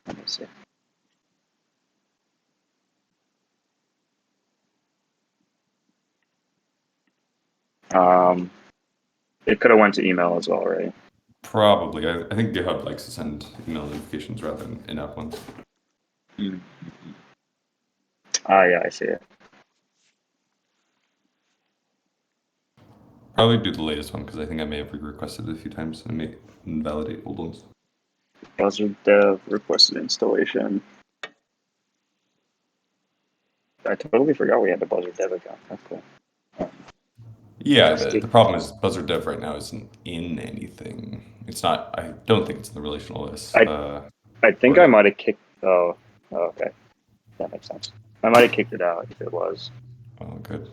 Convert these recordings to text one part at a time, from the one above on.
Let me see. It could have went to email as well, right? Probably. I think GitHub likes to send email notifications rather than in-app ones. Yeah, I see it. Probably do the latest one because I think I may have requested it a few times and may invalidate old ones. Buzzard dev requested installation. I totally forgot we had the Buzzard dev account. That's cool. Yeah, the problem is Buzzard Dev right now isn't in anything. It's not. I don't think it's in the relational list. I think I might have kicked. Oh, okay, that makes sense. I might have kicked it out if it was. Oh, good.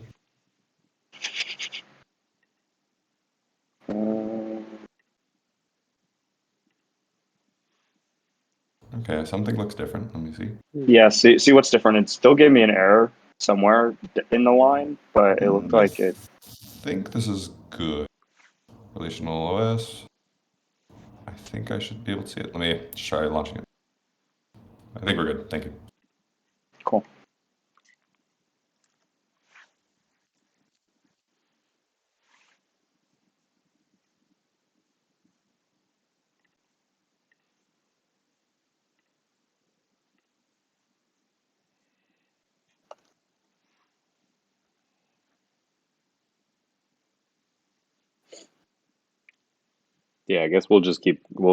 Okay, something looks different. Let me see. Yeah, see what's different. It still gave me an error somewhere in the line, but it looked like it. I think this is good. Relational OS. I think I should be able to see it. Let me try launching it. I think we're good. Thank you. Cool. Yeah, I guess we'll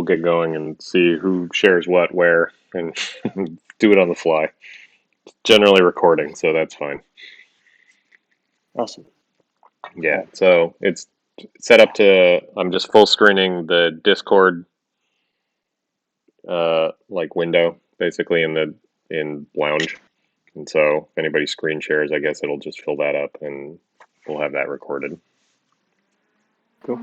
get going and see who shares what where and do it on the fly. It's generally recording, so that's fine. Awesome. Yeah, so it's set up to, I'm just full screening the Discord like window basically in Lounge. And so if anybody screen shares, I guess it'll just fill that up and we'll have that recorded. Cool.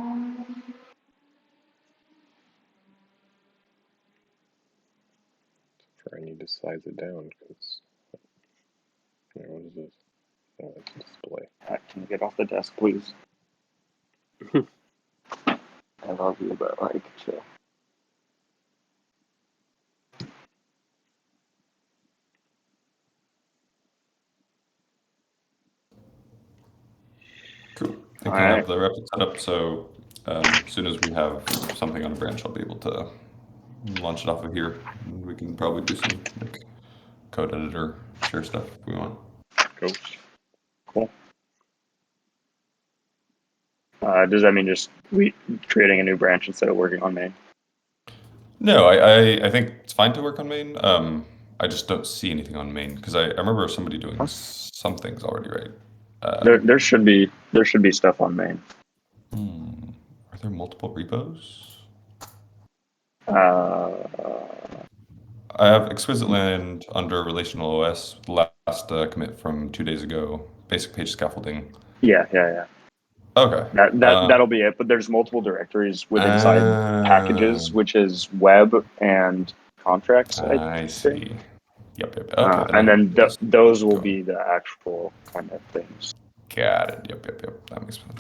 I need to size it down because what is this? Oh, it's a display. Can you get off the desk, please? I love you, but like, chill. Cool. I think I have the replicate set up, so as soon as we have something on a branch, I'll be able to launch it off of here. And we can probably do some like code editor share stuff if we want. Cool. Does that mean just creating a new branch instead of working on main? No, I think it's fine to work on main. I just don't see anything on main because I remember somebody doing some things already, right? There should be stuff on main. Are there multiple repos? I have exquisite.land under relational OS, last commit from 2 days ago, basic page scaffolding. Yeah. Okay. That'll be it. But there's multiple directories inside packages, which is web and contracts. I see. Yep. Okay. And then those will be the actual kind of things. Got it. Yep. That makes sense.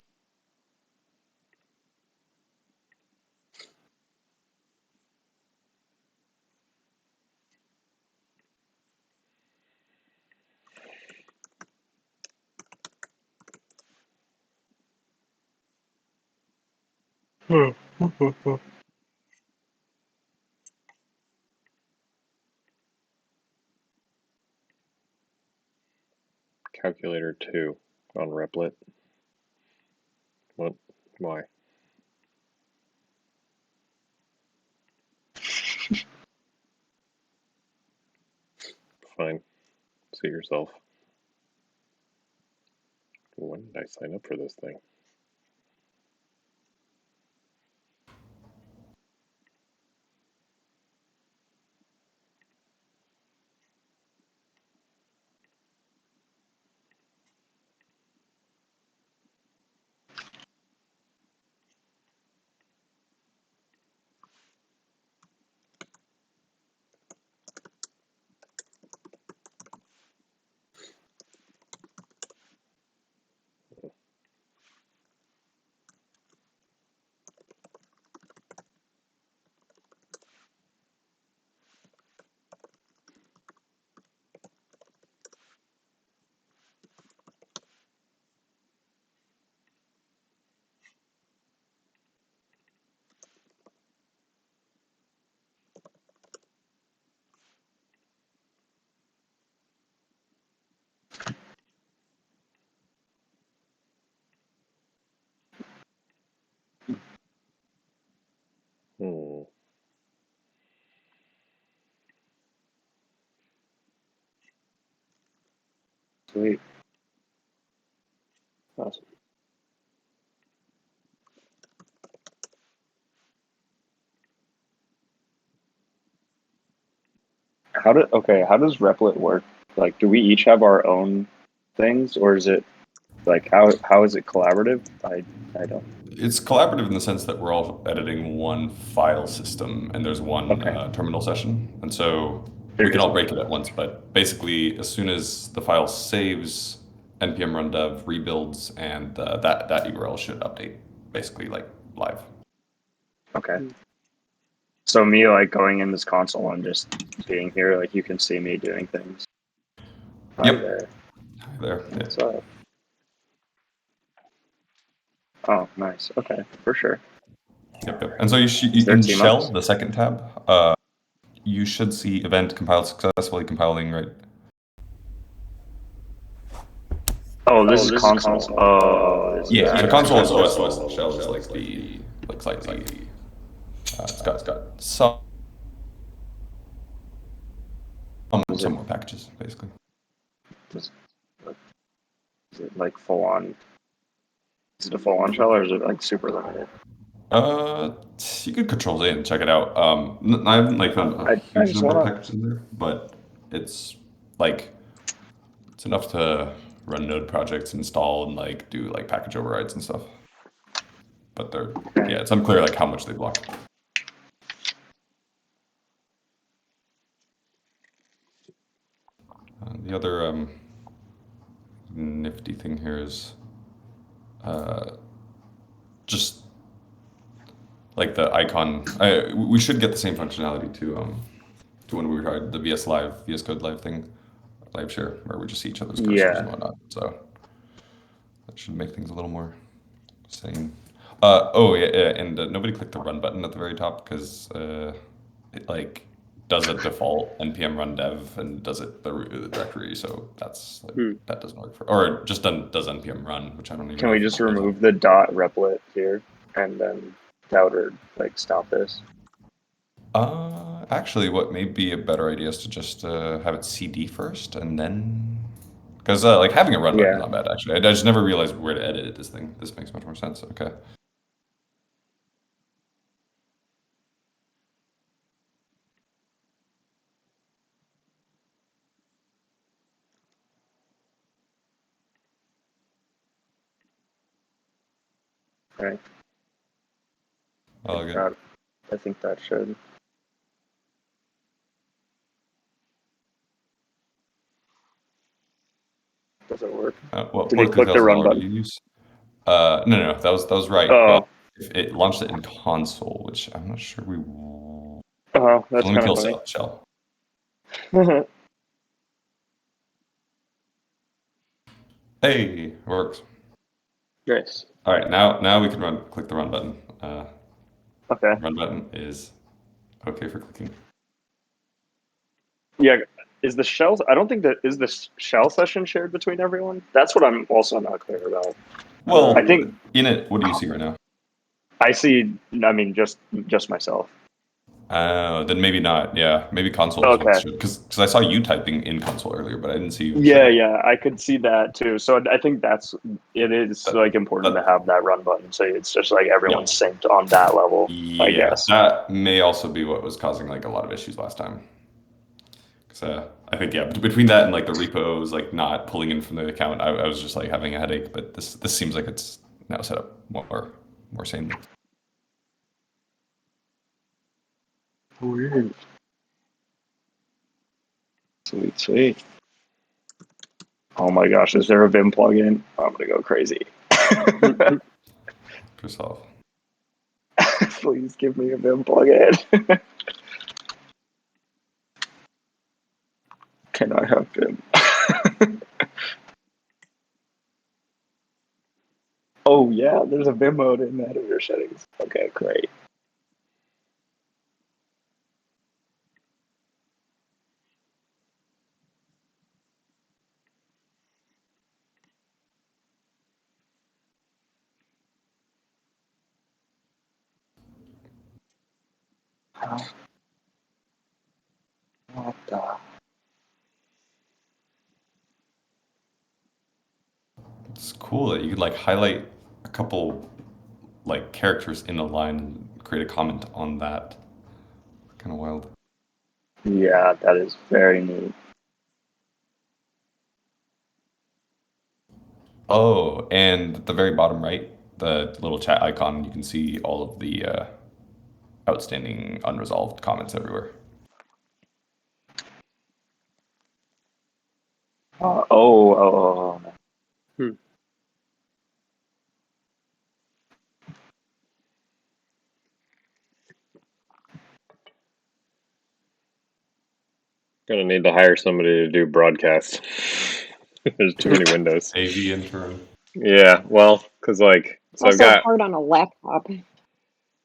Calculator 2 on Replit. What? Why? Fine. See yourself. When did I sign up for this thing? Sweet. Awesome. How does Replit work? Like, do we each have our own things, or is it like how is it collaborative? I don't. It's collaborative in the sense that we're all editing one file system and there's one terminal session. And so we can all break it at once, but basically as soon as the file saves, npm run dev rebuilds, and that URL should update basically like live. Okay. So me like going in this console and just being here, like you can see me doing things. Yep. There. Yeah. What's up? Oh, nice. Okay, for sure. Yep. And so you in shell, the second tab, you should see event compiled successfully compiling, right? Oh, this is console. Oh, yeah. So console is OS and shell is like the slightly. It's got some more packages basically. Is it like full on? Is it a full on shell or is it like super limited? You could Control Z and check it out. I haven't like found a huge number of packages in there, but it's like it's enough to run node projects, install, and like do like package overrides and stuff. But it's unclear like how much they block. The other nifty thing here is just like the icon. We should get the same functionality to when we tried the VS Code Live thing, live share, where we just see each other's cursors and whatnot. So that should make things a little more sane. And nobody clicked the run button at the very top because it like does a default npm run dev and does it the directory. So that's like, that doesn't work or just does npm run, which I don't even. Can we just remove the .replit here and then like stop this? Actually, what may be a better idea is to just have it cd first and then. Because like having a run button is not bad, actually. I just never realized where to edit this thing. This makes much more sense. Okay. Right. Oh, good. I think that should. Does it work? Did you click the run button? No, that was right. Oh. But it launched it in console, which I'm not sure we. Oh, that's kind of funny. Shell. Hey, it works. Nice. All right, now we can click the run button. Okay. Run button is okay for clicking. Yeah, is the shell? I don't think is the shell session shared between everyone. That's what I'm also not clear about. Well, I think in it. What do you see right now? I see. I mean, just myself. Then maybe not. Yeah, maybe console. Okay. Because I saw you typing in console earlier, but I didn't see you. Yeah, I could see that too. So I think it is like important to have that run button. So it's just like everyone's synced on that level. Yeah, I guess that may also be what was causing like a lot of issues last time. Because I think between that and like the repos like not pulling in from the account, I was just like having a headache. But this seems like it's now set up more sanely. Weird. Sweet. Oh my gosh, is there a Vim plugin? I'm gonna go crazy. Yourself. Please give me a Vim plugin. Can I have Vim? Oh yeah, there's a Vim mode in the editor settings. Okay, great. What the? It's cool that you could like highlight a couple like characters in a line and create a comment on that. Kind of wild. Yeah, that is very neat. Oh, and at the very bottom right, the little chat icon, you can see all of the outstanding unresolved comments everywhere. Oh. Gonna need to hire somebody to do broadcast. There's too many windows. AV intern. Yeah, well, because like, so I've Also got, hard on a laptop.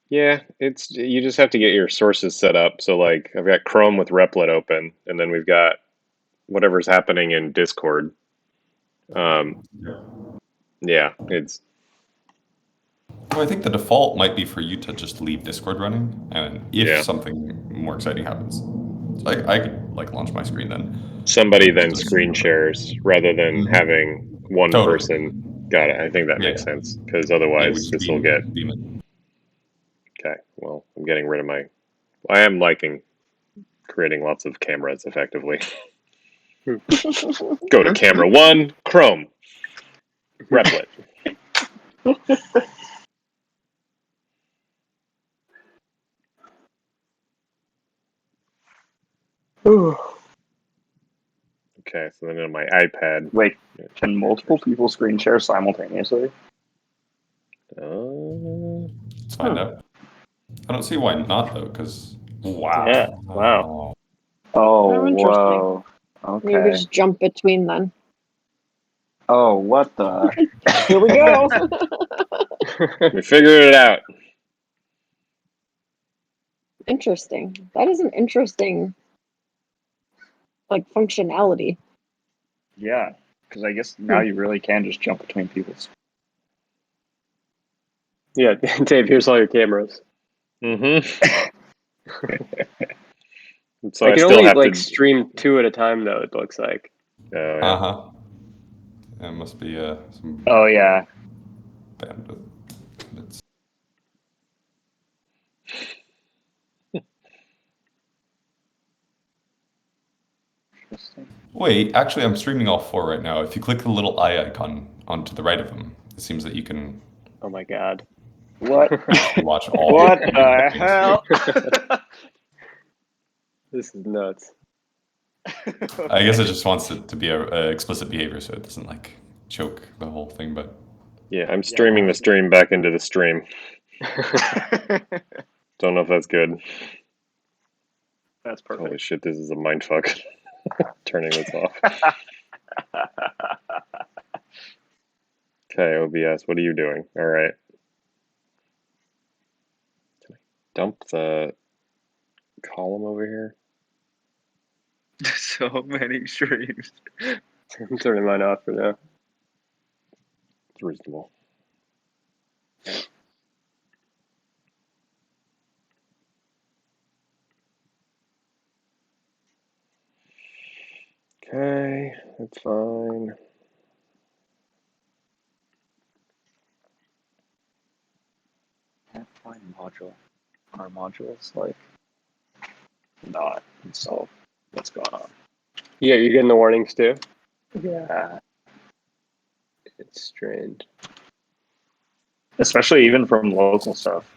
yeah, it's, you just have to get your sources set up. So like, I've got Chrome with Replit open, and then we've got whatever's happening in Discord. Yeah, it's, Well, I think the default might be for you to just leave Discord running, and if Yeah. something more exciting happens, so I could like launch my screen then. somebody then screen shares rather than having one Totally. person. Got it. I think that makes Yeah. sense because Yeah, we otherwise just this will get. beam it. Okay, well, I'm getting rid of my. I am liking creating lots of cameras effectively. Go to camera 1, Chrome, Replit. Okay, so then on my iPad. Wait, can multiple people screen share simultaneously? Let's find out. I don't see why not though, because wow. Yeah, wow. Oh, Oh, interesting. whoa. Maybe Okay. just jump between then. Oh, what the? Here we go. We figured it out. Interesting. That is an interesting, like, functionality. Yeah, because I guess now you really can just jump between people's. Yeah, Dave, here's all your cameras. Mm-hmm. So I I can still only have like to. stream 2 at a time though, it looks like. Yeah. Uh-huh. That must be some Oh, yeah. bandwidth. It's... Interesting. Wait, actually, I'm streaming all 4 right now. If you click the little eye icon onto the right of them, it seems that you can Oh my god. What? watch all. What of the things. hell? This is nuts. I guess it just wants it to be a explicit behavior, so it doesn't like choke the whole thing. But Yeah, I'm streaming the stream back into the stream. Don't know if that's good. That's perfect. Holy shit, this is a mindfuck. Turning this off. Okay, OBS, what are you doing? All right. Can I dump the column over here? So many streams. I'm turning mine off for now. It's reasonable. Okay, that's fine. Can't find module. Our module's like not installed. What's going on? Yeah, you're getting the warnings too? Yeah. It's strange. Especially even from local stuff.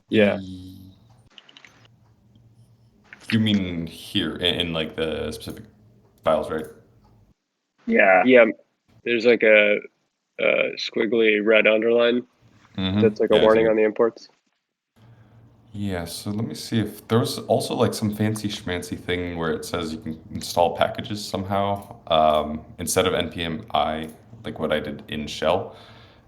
Yeah. You mean here in like the specific files, right? Yeah. Yeah, there's like a squiggly red underline Mm-hmm. that's like a warning on the imports. Yeah, so let me see if there was also like some fancy schmancy thing where it says you can install packages somehow instead of npm I, like what I did in shell.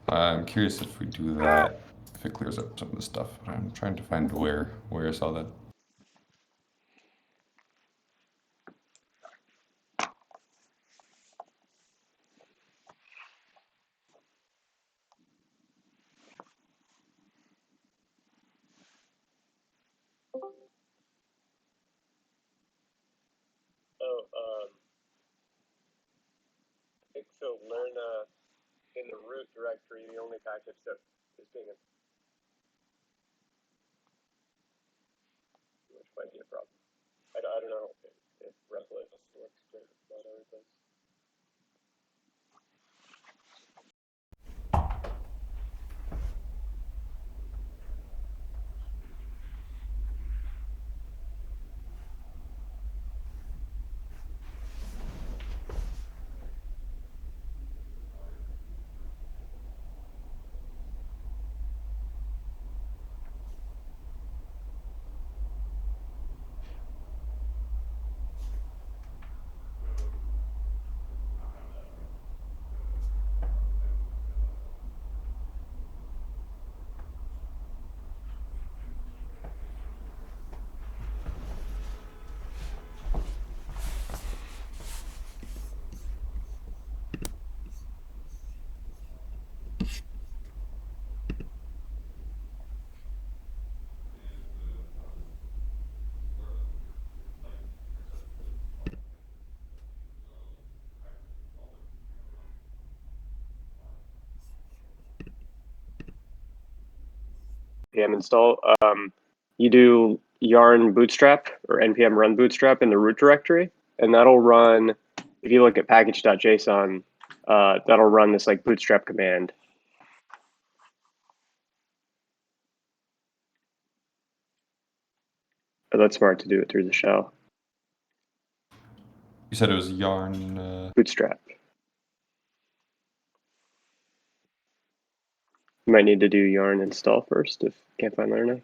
I'm curious if we do that, if it clears up some of the stuff. I'm trying to find where I saw that. Oh, I think so. Learn in the root directory, the only package that is being, which might be a problem. I don't know if Replit works great about everything. npm install. You do yarn bootstrap or npm run bootstrap in the root directory, and that'll run. If you look at package.json, that'll run this like bootstrap command. But that's smart to do it through the shell. You said it was yarn. Bootstrap. You might need to do yarn install first if you can't find that now.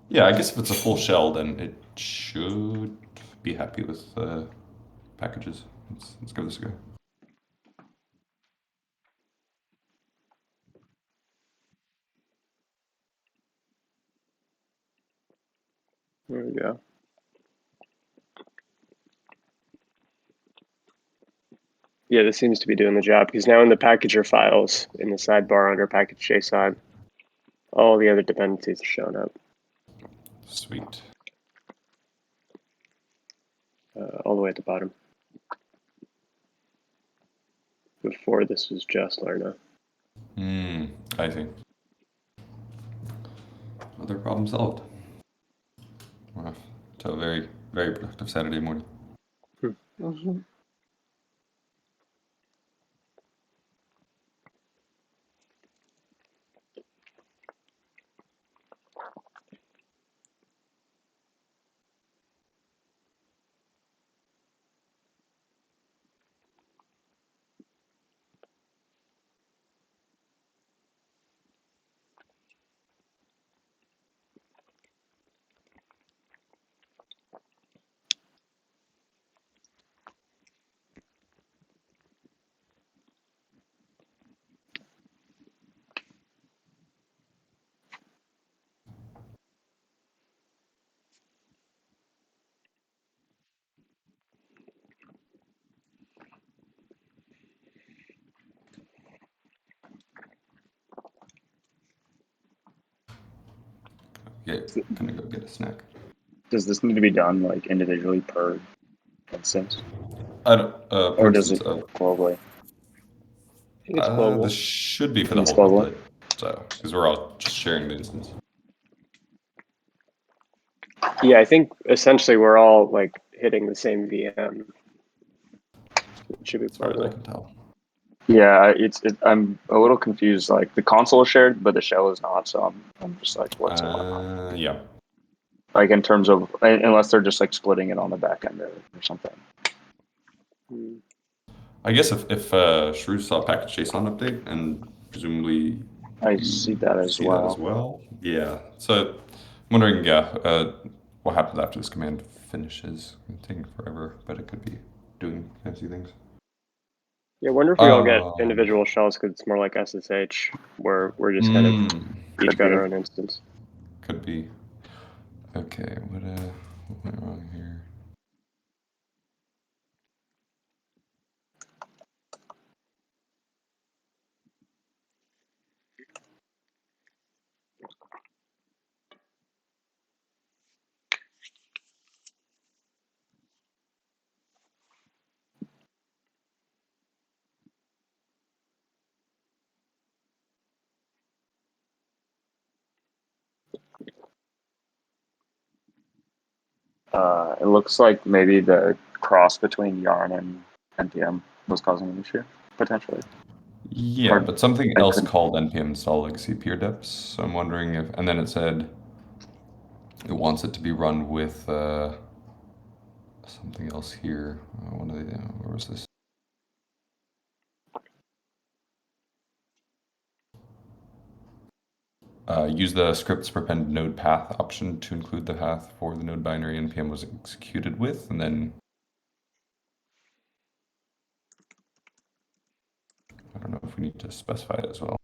Yeah, I guess if it's a full shell, then it should be happy with packages. Let's give this a go. There we go. Yeah, this seems to be doing the job because now in the packager files in the sidebar under package.json, all the other dependencies are showing up. Sweet. All the way at the bottom. Before this was just Lerna. I see. Another problem solved. We're off to a very, very productive Saturday morning. Mm-hmm. Okay, gonna go get a snack. Does this need to be done like individually per instance, I don't. or does instance it go globally? I think it's global. This should be for the It's whole global? template, so because we're all just sharing the instance. Yeah, I think essentially we're all like hitting the same VM. It should be As far as I global. can tell. Yeah, I'm a little confused. Like the console is shared, but the shell is not. So I'm just like, what's going on? Yeah. Like in terms of, unless they're just like splitting it on the back end or something. I guess if Shrew saw package JSON update and presumably I you see that as see that as well. well. Yeah. So I'm wondering, what happens after this command finishes? It's taking forever, but it could be doing fancy things. Yeah, I wonder if we all get Um, individual shells because it's more like SSH, where we're just kind of each Could got be. our own instance. Could be. Okay, what went wrong here? It looks like maybe the cross between yarn and npm was causing an issue potentially. Yeah, Or but something I else couldn't- called npm install legacy peer deps. So I'm wondering if, and then it said it wants it to be run with something else here. One of the where was this? Use the scripts prepend node path option to include the path for the node binary npm was executed with, and then I don't know if we need to specify it as well.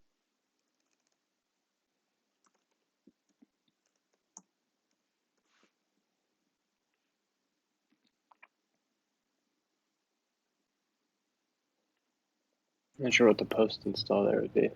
Not sure what the post install there would be.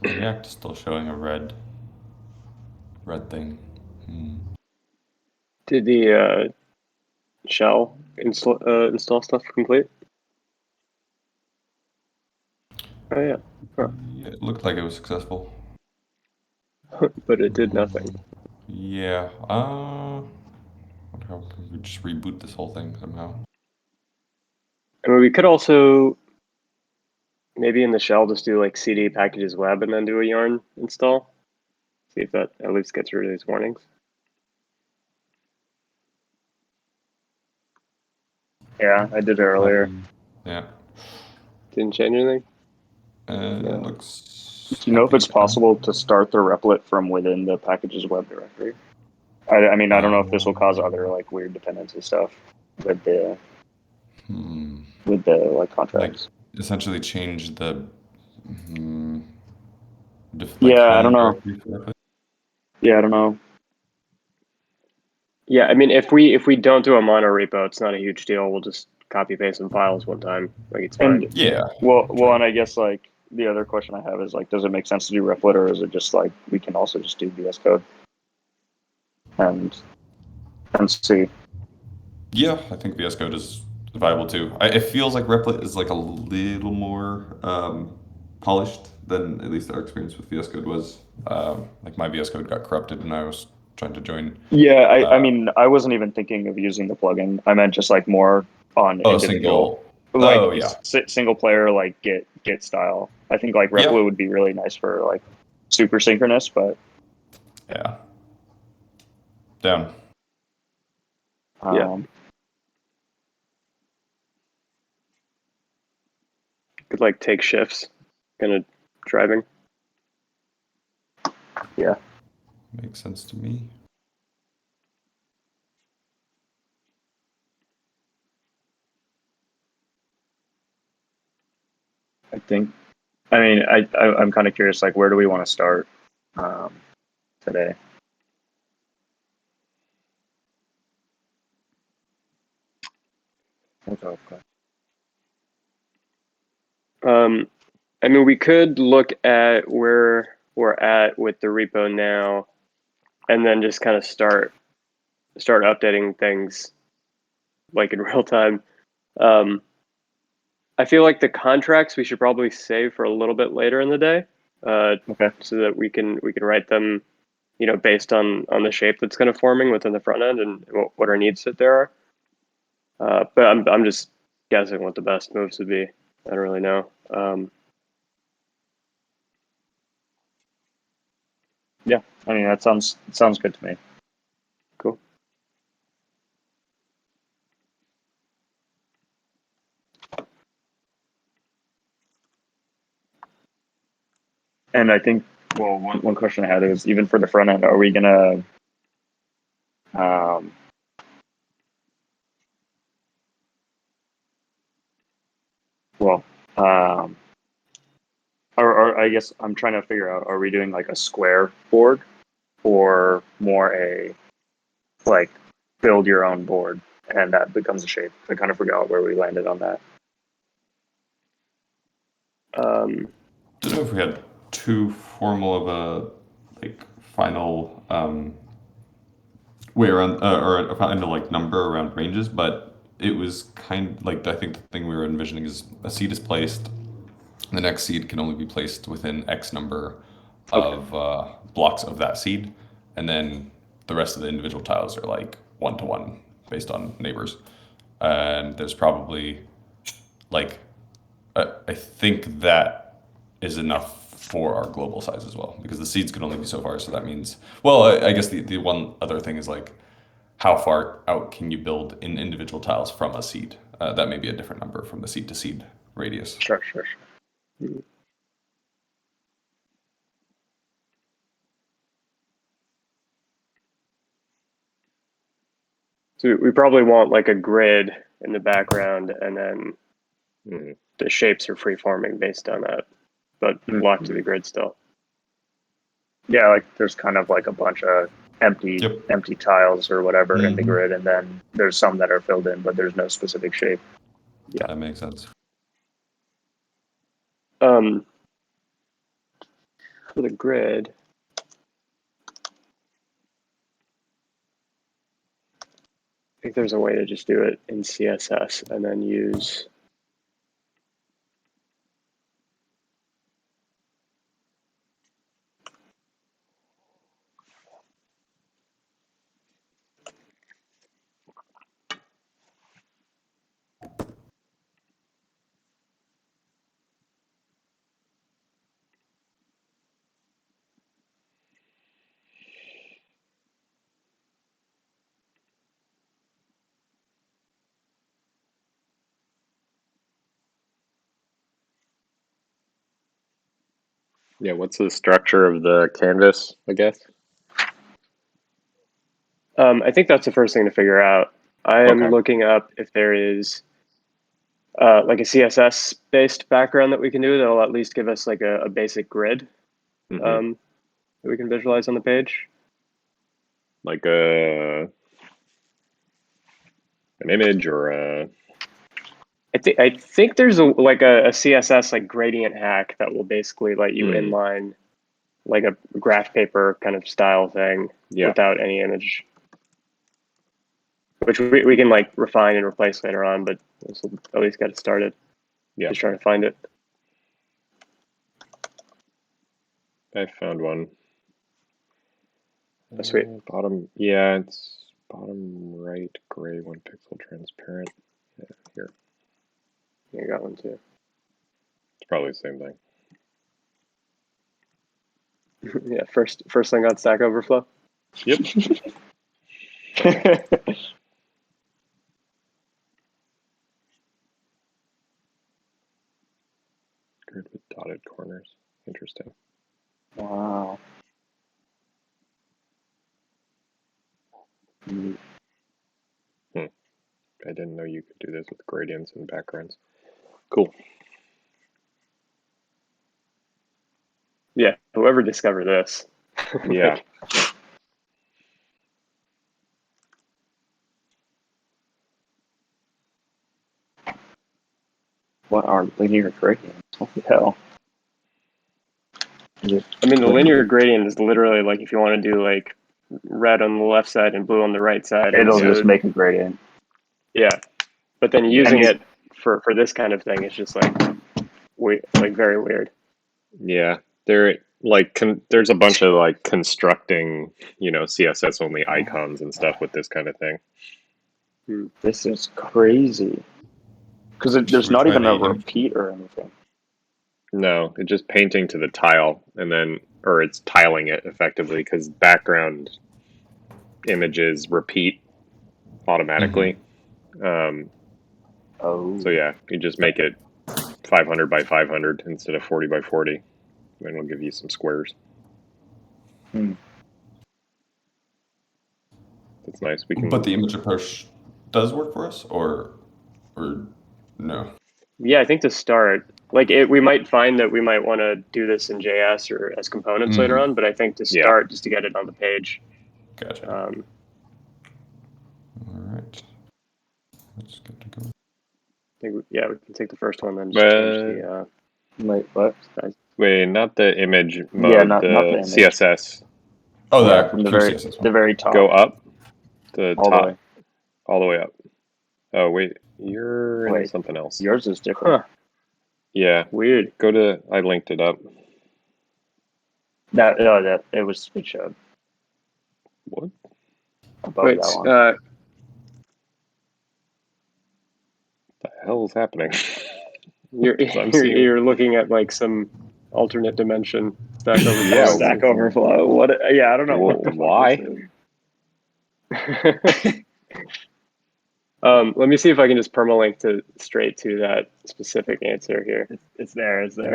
React is still showing a red thing. Did the shell install stuff complete? Oh yeah, huh. Yeah, it looked like it was successful. But it did nothing. Yeah. Wonder how can we just reboot this whole thing somehow? I mean, we could also maybe in the shell just do like cd packages web and then do a yarn install. See if that at least gets rid of these warnings. Yeah, I did it earlier. Yeah. Didn't change anything. It No. looks. Do you know if happy. it's possible to start the replit from within the packages web directory? I mean, I don't know if this will cause other like weird dependency stuff with the like contracts. Essentially change the Yeah, I home don't know. directory for Replit? Yeah, I don't know. Yeah, I mean, if we don't do a mono repo, it's not a huge deal. We'll just copy paste some files one time. Like it's fine. And Yeah. well, and I guess like the other question I have is like, does it make sense to do replit, or is it just like we can also just do VS Code and see? Yeah, I think VS Code is viable too. It feels like Replit is like a little more polished than at least our experience with VS Code was. Like my VS Code got corrupted and I was trying to join. Yeah, I mean, I wasn't even thinking of using the plugin. I meant just like more on individual, like Oh yeah. single player, like Git style. I think like Yeah. Replit would be really nice for like super synchronous, but Yeah. Down. Yeah. Could like take shifts, kind of driving. Yeah. Makes sense to me. I think. I mean, I'm kind of curious. Like, where do we want to start today? Okay. I mean, we could look at where we're at with the repo now, and then just kind of start updating things like in real time. I feel like the contracts we should probably save for a little bit later in the day, Okay. so that we can write them, based on the shape that's kind of forming within the front end and what our needs that there are. But I'm just guessing what the best moves would be. I don't really know. Yeah, I mean that sounds good to me. Cool. And I think, well, one question I had is, even for the front end, are we gonna well, or I guess I'm trying to figure out, are we doing like a square board or more a like build your own board and that becomes a shape? I kind of forgot where we landed on that. I don't know if we had too formal of a like final way around or a final like number around ranges, but it was kind like I think the thing we were envisioning is a seed is placed, the next seed can only be placed within X number of blocks of that seed, and then the rest of the individual tiles are like 1-to-1 based on neighbors, and there's probably like I think that is enough for our global size as well, because the seeds can only be so far. So that means, well, I guess the one other thing is like, how far out can you build in individual tiles from a seed? That may be a different number from the seed to seed radius. Sure. So we probably want like a grid in the background, and then the shapes are free forming based on that, but locked to the grid still. Yeah, like there's kind of like a bunch of empty tiles or whatever in the grid, and then there's some that are filled in, but there's no specific shape. Yeah, that makes sense. For the grid, I think there's a way to just do it in CSS and then use Yeah, what's the structure of the canvas, I guess? I think that's the first thing to figure out. I am looking up if there is like a CSS based background that we can do that'll at least give us like a basic grid that we can visualize on the page. Like an image or a... I think there's a CSS like gradient hack that will basically let you inline like a graph paper kind of style thing without any image, which we can like refine and replace later on, but this will at least get it started. Yeah, just trying to find it. I found one. Oh, sweet. Bottom, yeah, it's bottom right, gray, 1 pixel transparent. Yeah, here. You got one too. It's probably the same thing. Yeah, first thing on Stack Overflow. Yep. Grid with dotted corners. Interesting. Wow. I didn't know you could do this with gradients and backgrounds. Cool. Yeah, whoever discovered this. Yeah. What are linear gradients? Holy hell. I mean, the linear gradient is literally like if you want to do like red on the left side and blue on the right side. It'll so, just make a gradient. yeah. But then using And- it for this kind of thing is just like very weird. Yeah, there's a bunch of like constructing, CSS only icons and stuff with this kind of thing. This is crazy. Because there's Should we not try even the a image? repeat or anything. No, it's just painting to the tile or it's tiling it effectively because background images repeat automatically. Oh. So yeah, you just make it 500 by 500 instead of 40 by 40. Then we'll give you some squares. That's nice. We can. But the image approach does work for us, or no? Yeah, I think to start, we might find that we might want to do this in JS or as components later on, but I think to start, just to get it on the page. Gotcha. I All right. Let's get to go. think we can take the first one then. Just change the Wait, what? size. Wait, not the image mode. Yeah, not the image. CSS. Oh, Yeah, that from the pure very CSS one. the very top. Go up. The all top. the way. All the way up. Oh wait, you're in Wait. something else. Yours is different. Yeah. Weird. Go to. I linked it up. That it showed What above Wait, that one. the hell is happening? I'm you're, seeing- you're looking at like some alternate dimension Stack Overflow. Yeah. Stack Overflow. What? Yeah, I don't know. Well, what the fuck why? this is. Let me see if I can just permalink straight to that specific answer here. It's there. It's there.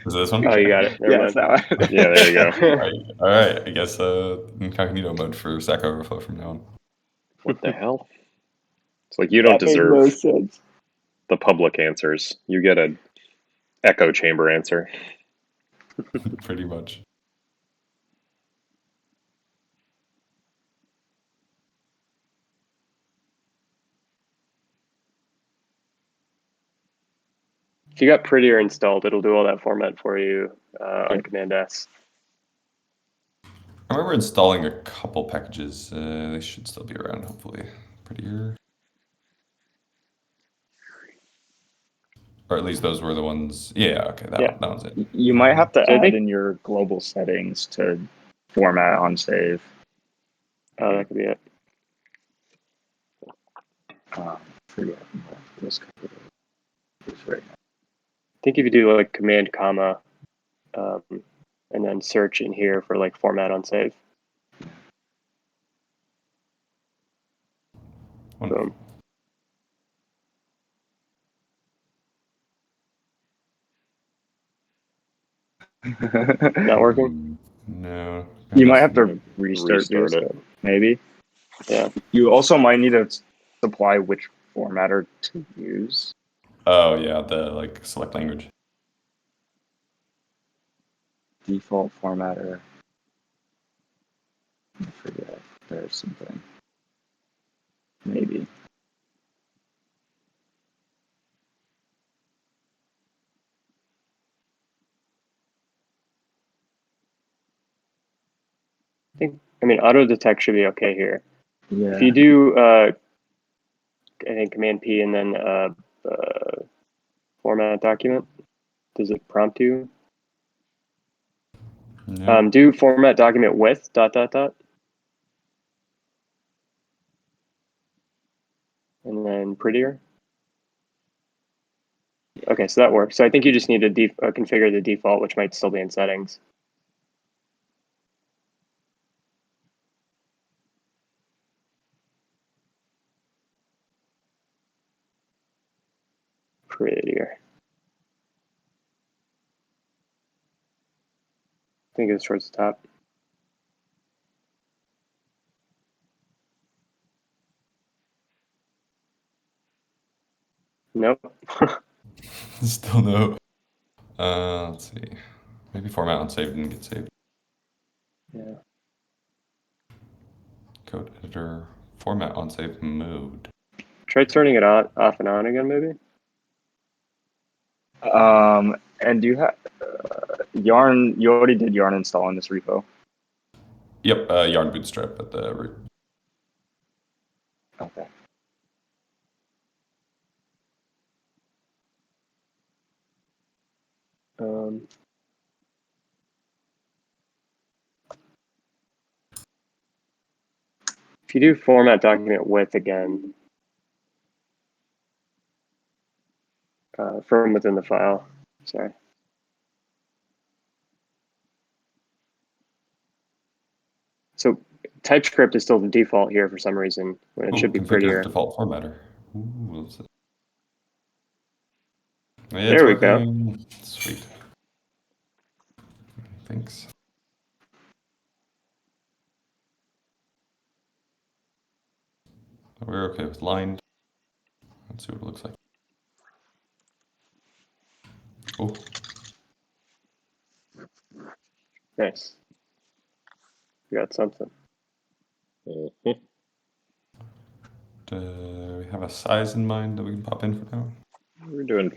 Is it this one? Oh, you got it. Never Yeah, mind. it's that one. Yeah, there you go. All right. I guess incognito mode for Stack Overflow from now on. What the hell? It's like you don't That made deserve no sense. the public answers. You get an echo chamber answer. Pretty much. If you got Prettier installed, it'll do all that format for you on Command S. I remember installing a couple packages. They should still be around, hopefully. Prettier. Or at least those were the ones. Yeah, okay, that one's it. You might have to So I add think- in your global settings to format on save. Oh, that could be it. Forget this right now. I think if you do like Command comma, and then search in here for like format on save. Wonderful. Boom. Not working? No. You might have to restart Restart it. maybe. Yeah. You also might need to supply which formatter to use. Oh, yeah, the select language. Default formatter. I forget. There's something. Maybe. I mean, auto detect should be okay here. Yeah. If you do, I think Command P and then format document, does it prompt you? No. Do format document with ... And then Prettier. Okay, so that works. So I think you just need to configure the default, which might still be in settings. Prettier. I think it's towards the top. Nope. Still no. Let's see. Maybe format on save didn't get saved. Yeah. Code editor. Format on save mode. Try turning it on, off and on again, maybe. And do you have Yarn? You already did Yarn install in this repo. Yep, yarn bootstrap at the root. Okay. If you do format document width again, from within the file, sorry. So TypeScript is still the default here for some reason, when it should be Configure prettier. as default formatter. Ooh, yeah, There we go. Sweet. Thanks. We're okay with lined. Let's see what it looks like. Oh. Nice. You got something. Mhm. Do we have a size in mind that we can pop in for now? We're doing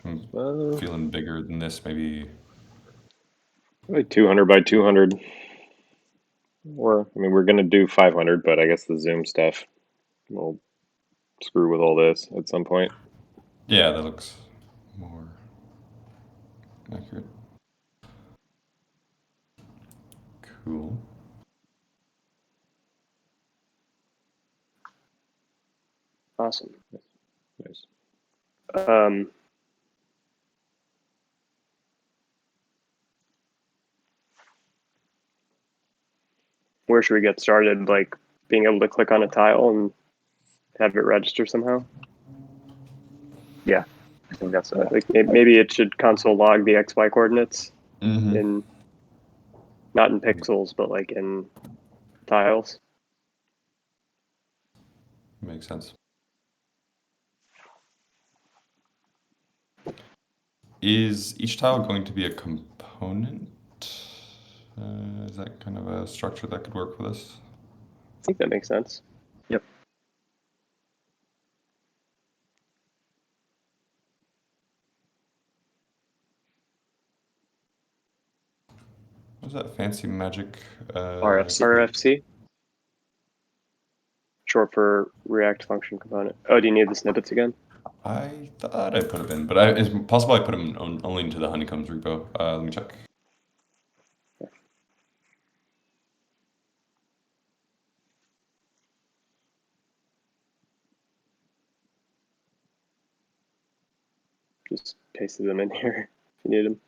Feeling bigger than this, maybe. like 200 by 200. Or, I mean, we're going to do 500, but I guess the Zoom stuff will screw with all this at some point. Yeah, that looks more accurate. Cool. Awesome. Nice. Where should we get started? Like being able to click on a tile and have it register somehow? Yeah, I think that's it. Like maybe it should console log the XY coordinates in, not in pixels, but like in tiles. Makes sense. Is each tile going to be a component? Is that kind of a structure that could work for this? I think that makes sense. Yep. What's that fancy magic? RFC? Short for React Function Component. Oh, do you need the snippets again? I thought I put them in, but it's possible I put them only into the honeycombs repo. Let me check. Just pasted them in here if you need them.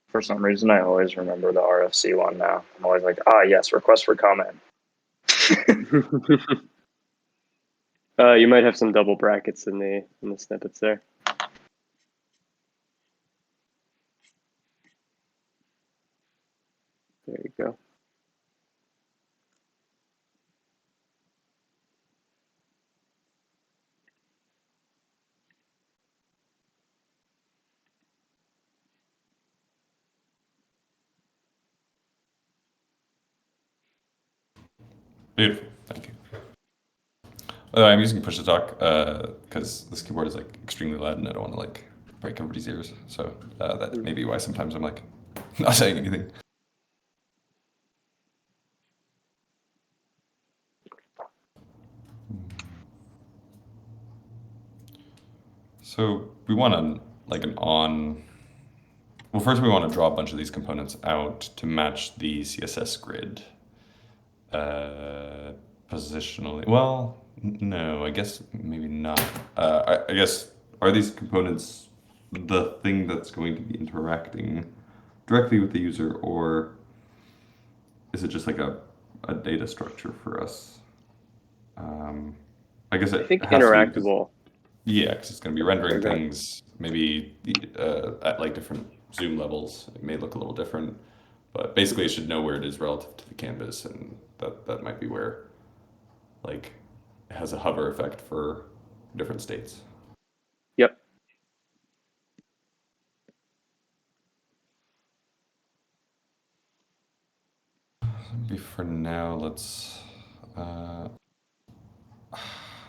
For some reason, I always remember the RFC one now. I'm always like, yes, request for comment. You might have some double brackets in the snippets there. There you go. Beautiful, thank you. I'm using push to talk because this keyboard is like extremely loud and I don't want to like break everybody's ears. So that may be why sometimes I'm like not saying anything. So we want an on. Well, first we want to draw a bunch of these components out to match the CSS grid. Positionally, well, no, I guess maybe not. I guess, are these components the thing that's going to be interacting directly with the user, or is it just like a data structure for us? I guess I think it has to be. interactable. Yeah, because it's going to be rendering Okay. things maybe at like different zoom levels. It may look a little different, but basically it should know where it is relative to the canvas, and that might be where like it has a hover effect for different states. Yep. Maybe for now, let's.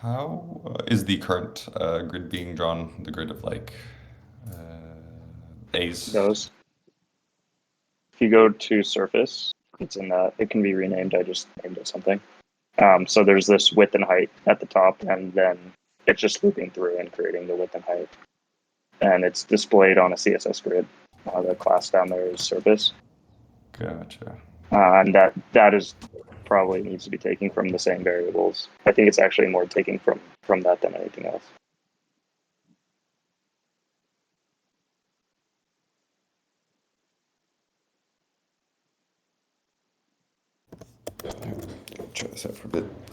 How is the current grid being drawn? The grid of like A's. Those. If you go to surface, it's in that. It can be renamed. I just named it something. So there's this width and height at the top, and then it's just looping through and creating the width and height. And it's displayed on a CSS grid. The class down there is surface. Gotcha. And that is probably needs to be taken from the same variables. I think it's actually more taking from that than anything else. Try this out for a bit.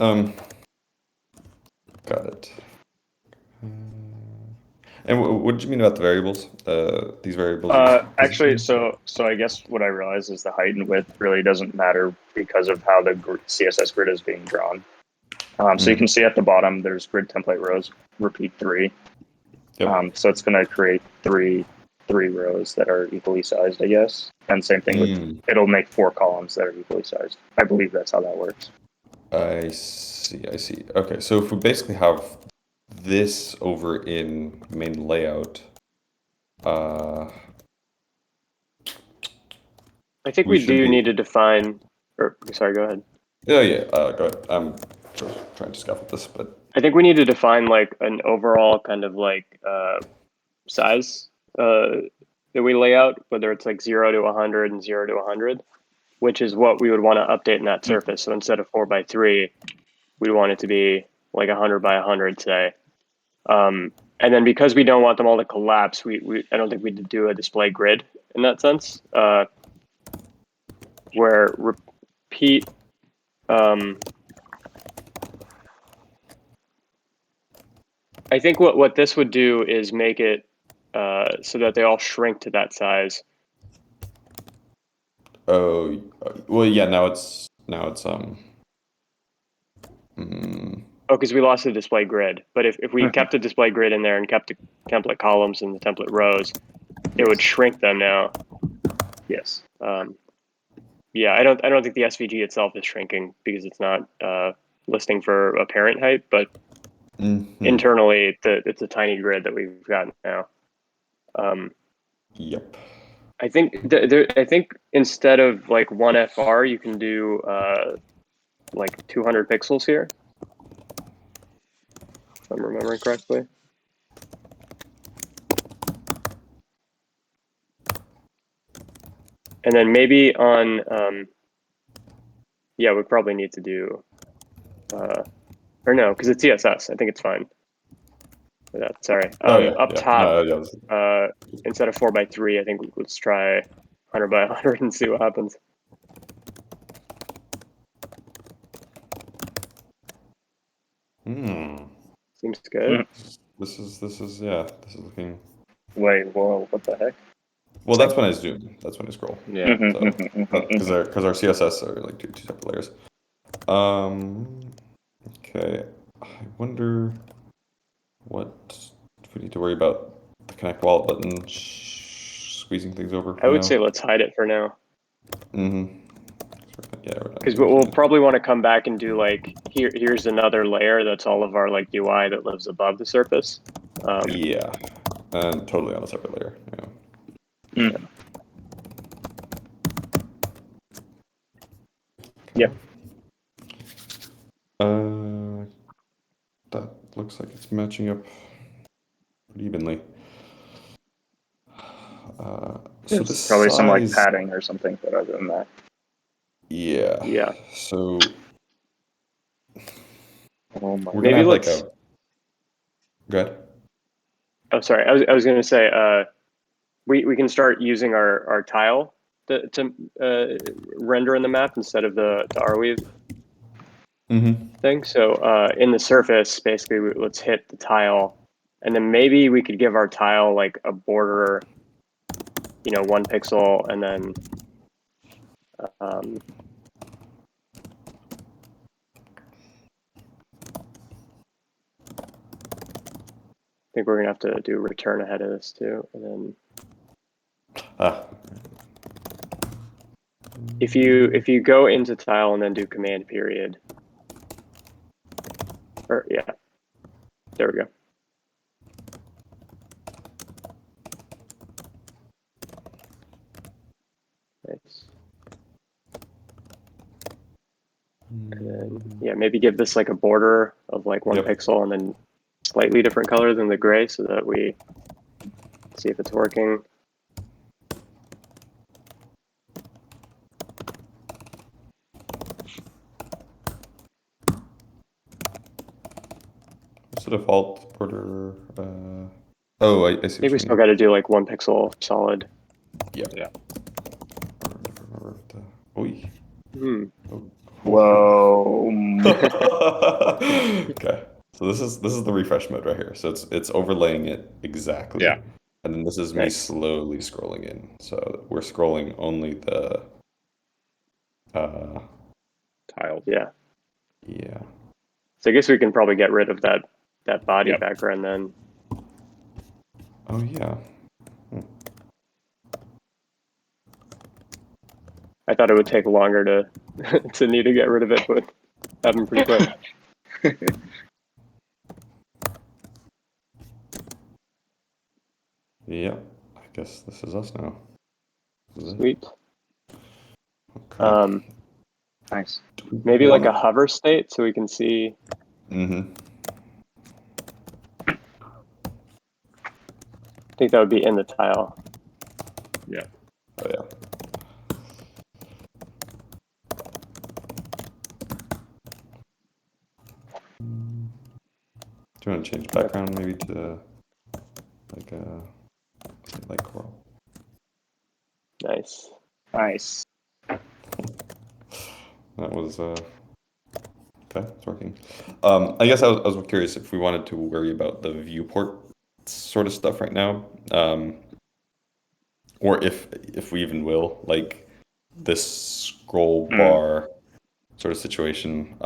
Got it. And what did you mean about the variables? These variables? Actually, so I guess what I realized is the height and width really doesn't matter because of how the CSS grid is being drawn. So you can see at the bottom there's grid template rows, repeat 3. Yep. So it's going to create three rows that are equally sized, I guess. And same thing with it'll make 4 columns that are equally sized. I believe that's how that works. I see. Okay, so if we basically have this over in main layout, I think we do need to define. Or sorry, go ahead. Yeah. Go ahead. I'm just trying to scaffold this, but I think we need to define like an overall kind of like size that we lay out, whether it's like 0 to 100 and 0 to 100, which is what we would want to update in that surface. So instead of 4 by 3, we want it to be like 100 by 100, say. And then because we don't want them all to collapse, I don't think we do a display grid in that sense, where repeat. I think what this would do is make it so that they all shrink to that size. oh, well, yeah. Now it's Oh, because we lost the display grid. But if we kept the display grid in there and kept the template columns and the template rows, it would shrink them now. Yes. Yeah, I don't think the SVG itself is shrinking because it's not listing for a parent height, but internally it's a tiny grid that we've got now. Yep. I think I think instead of like 1 FR, you can do like 200 pixels here, if I'm remembering correctly. And then maybe on, yeah, we probably need to do, or no, because it's CSS. I think it's fine for that. Sorry. Up top, instead of 4 by 3, I think let's try 100 by 100 and see what happens. Seems good. This is looking. Wait, whoa, what the heck? Well, that's when I zoom. That's when I scroll. Yeah. Because our CSS are like two separate layers. Okay. I wonder what if we need to worry about the connect wallet button squeezing things over. I would say let's hide it for now. Yeah. Because we'll probably want to come back and do like here's another layer that's all of our like UI that lives above the surface. Yeah, and totally on a separate layer. Yeah. Yep. That looks like it's matching up pretty evenly. So There's probably some like padding or something, but other than that. Yeah. Yeah. So Oh my. we're gonna have like a. Go ahead. Oh, sorry. I was gonna say we can start using our tile to render in the map instead of the Arweave thing. So in the surface, basically, let's hit the tile, and then maybe we could give our tile like a border, 1 pixel, and then I think we're gonna have to do return ahead of this too, and then if you go into tile and then do command period, or yeah, there we go. And then, yeah, maybe give this like a border of like 1 Yep. pixel and then slightly different color than the gray so that we see if it's working. What's the default border? Oh, I see. I think we still got to do like 1 pixel solid. Yeah. Yeah. Oi. Hmm. Whoa. Okay. So this is the refresh mode right here. So it's overlaying it exactly. Yeah. And then this is me Nice. slowly scrolling in. So we're scrolling only the Tiles. Yeah. yeah. So I guess we can probably get rid of that body Yep. background then. Oh yeah. I thought it would take longer to to need to get rid of it, but happened pretty quick. Yeah. I guess this is us now. This is it. Sweet. Okay. Nice. Maybe like a hover state so we can see. Mm-hmm. I think that would be in the tile. Yeah. Oh yeah. Do you want to change background maybe to like a light coral? Nice. Nice. That was okay. It's working. I guess I was curious if we wanted to worry about the viewport sort of stuff right now, or if we even will, like this scroll bar sort of situation.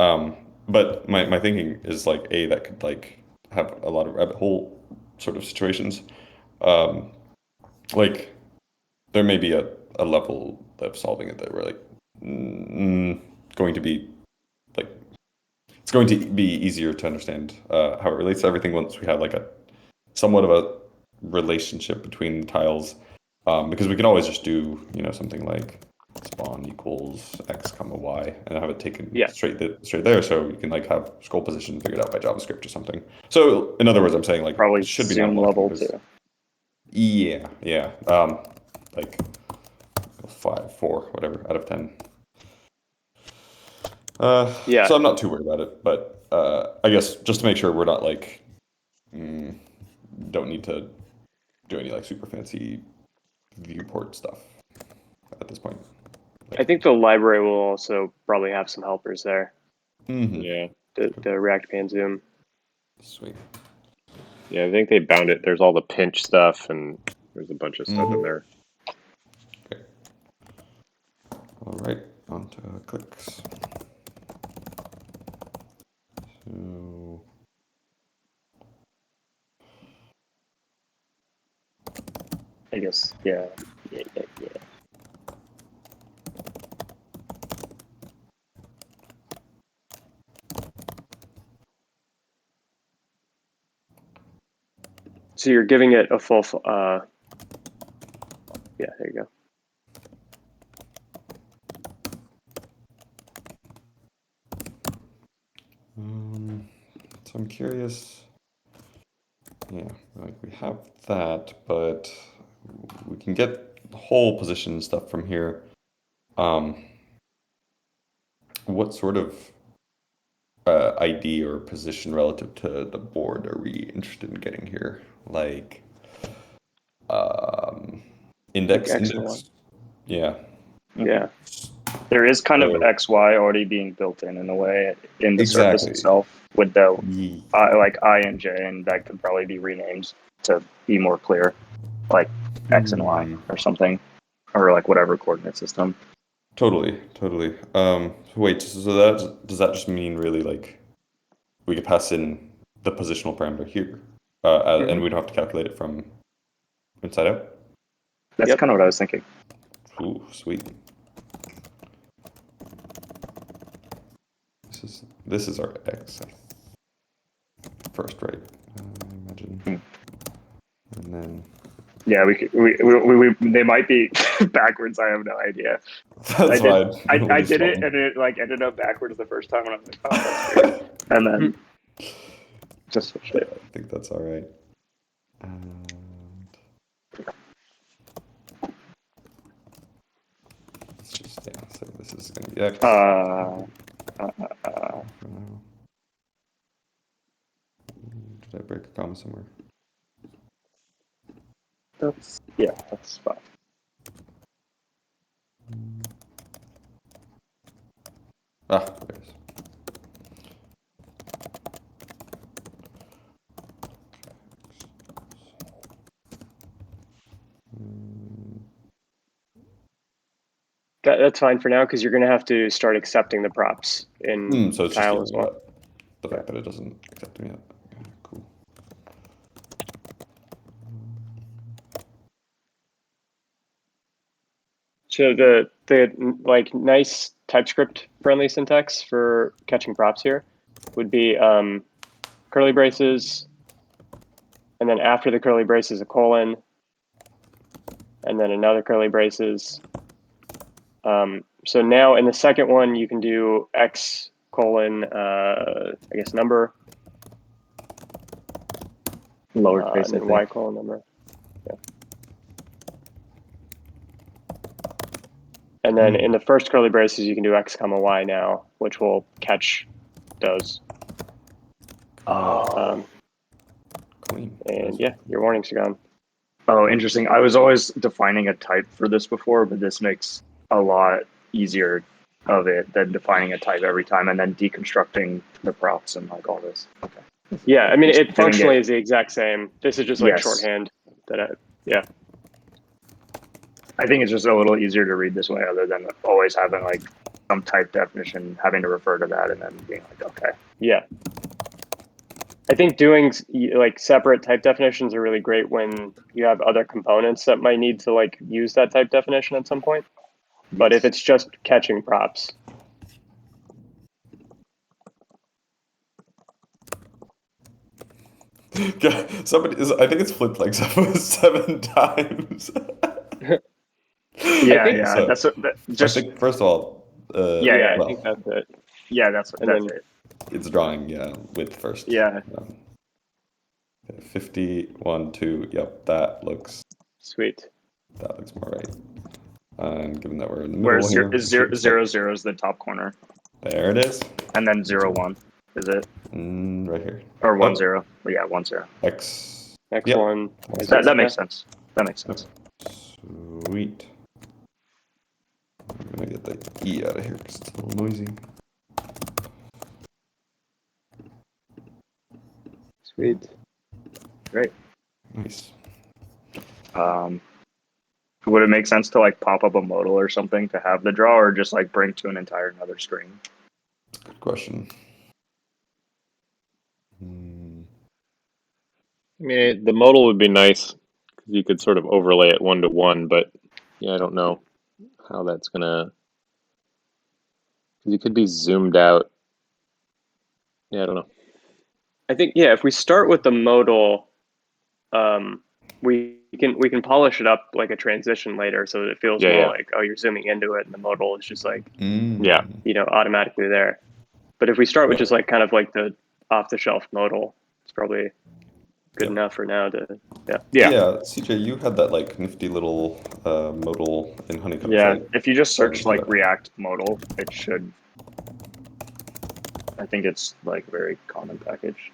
But my thinking is like that could like have a lot of rabbit hole sort of situations. Like there may be a level of solving it that we're like going to be like it's going to be easier to understand how it relates to everything once we have like a somewhat of a relationship between the tiles, because we can always just do something like spawn equals x comma y and have it taken straight there, so you can like have scroll position figured out by JavaScript or something. So in other words, I'm saying like Probably it should be zoom not level because, too. yeah, like 5, 4, whatever out of 10. Yeah. So I'm not too worried about it, but I guess just to make sure we're not like don't need to do any like super fancy viewport stuff at this point. I think the library will also probably have some helpers there. Mm-hmm. Yeah. The React Pan Zoom. Sweet. Yeah, I think they bound it. There's all the pinch stuff, and there's a bunch of stuff in there. Okay. All right, on to clicks. So I guess, yeah. So you're giving it a full. Yeah, there you go. So I'm curious. Yeah, like we have that, but we can get the whole position stuff from here. What sort of ID or position relative to the board are we interested in getting here? Like index? Like X and Y. Yeah. Yeah. There is kind of So- XY already being built in a way in the surface Exactly. itself with the Ye- like I and J, and that could probably be renamed to be more clear, like X and Y or something, or like whatever coordinate system. Totally. Wait, so that does that just mean really like we could pass in the positional parameter here, and we don't have to calculate it from inside out? That's Yep. kind of what I was thinking. Ooh, sweet. This is our X first, right? I imagine. And then Yeah, we they might be backwards, I have no idea. That's fine. I did it, and it like ended up backwards the first time, and I was like, oh, that's weird. And then just switched it. I think that's all right. And let's just so this is going to be X. For now. Did I break a comma somewhere? that's fine. Ah, there it is. That's fine for now because you're going to have to start accepting the props in So it's tile just as well. the fact that it doesn't accept them yet. Okay, cool. So the like nice TypeScript friendly syntax for catching props here would be curly braces, and then after the curly braces a colon, and then another curly braces. So now in the second one you can do X colon I guess number, Lowercase, and then Y colon number. Yeah. And then in the first curly braces, you can do X comma Y now, which will catch those. Clean. And yeah, your warnings are gone. Oh, interesting. I was always defining a type for this before, but this makes a lot easier of it than defining a type every time and then deconstructing the props and like all this. Okay. Yeah, I mean, Just it functionally is the exact same. This is just like Yes. shorthand. I think it's just a little easier to read this way, other than always having like some type definition, having to refer to that, and then being like, okay. Yeah. I think doing like separate type definitions are really great when you have other components that might need to like use that type definition at some point. But if it's just catching props, Somebody is. I think it's flipped like 7 times. Yeah, so. that's just. I think first of all, I think that's it. Yeah, that's then- it. it's drawing. Yeah, with first. Yeah. 51, 2. Yep, that looks Sweet. more right. And given that we're in the middle Where's here, is 0 is the top corner, there it is. and then 0 1 is it, Right here. or 1 0? Yeah, 1 0. X. X1. Yep. That makes sense. That makes sense. Sweet. I'm gonna get the E out of here because it's a little noisy. Sweet. Great. Nice. Would it make sense to like pop up a modal or something to have the draw, or just like bring to an entire another screen? Good question. I mean, the modal would be nice because you could sort of overlay it 1-to-1, but yeah, I don't know how that's gonna. Because you could be zoomed out. Yeah, I don't know. I think if we start with the modal, we can polish it up like a transition later, so that it feels more like, oh, you're zooming into it, and the modal is just like automatically there. But if we start with just like kind of like the off-the-shelf modal, it's probably good enough for now. Yeah, CJ, you had that like nifty little modal in Honeycomb. Yeah, right? if you just search like React modal, it should. I think it's like a very common package.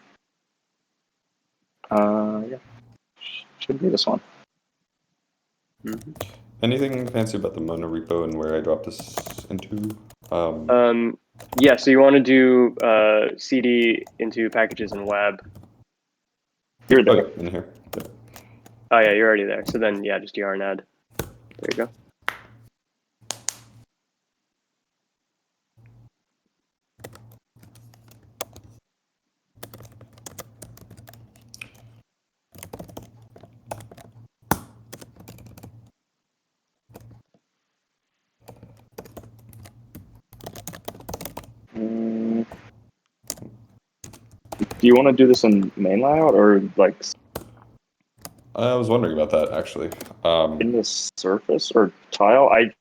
Yeah, should be this one. Anything fancy about the monorepo and where I dropped this into? Yeah, so you want to do CD into packages and web. You're there. Okay, in here. Yeah. Oh yeah, you're already there. So then just yarn add. There you go. Do you want to do this in main layout or like? I was wondering about that actually. In the surface or tile, I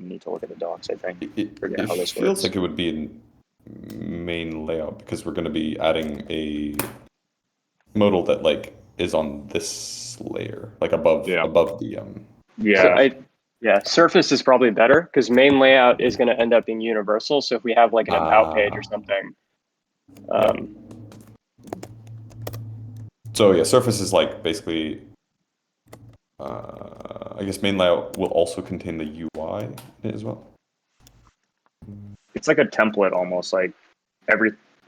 need to look at the docs. I think. Forget how It this feels works. like it would be in main layout because we're going to be adding a modal that like is on this layer, like above Yeah. the Yeah. So surface is probably better because main layout is going to end up being universal. So if we have like an about page or something, So yeah, surface is like basically. I guess main layout will also contain the UI in it as well. It's like a template almost. Like at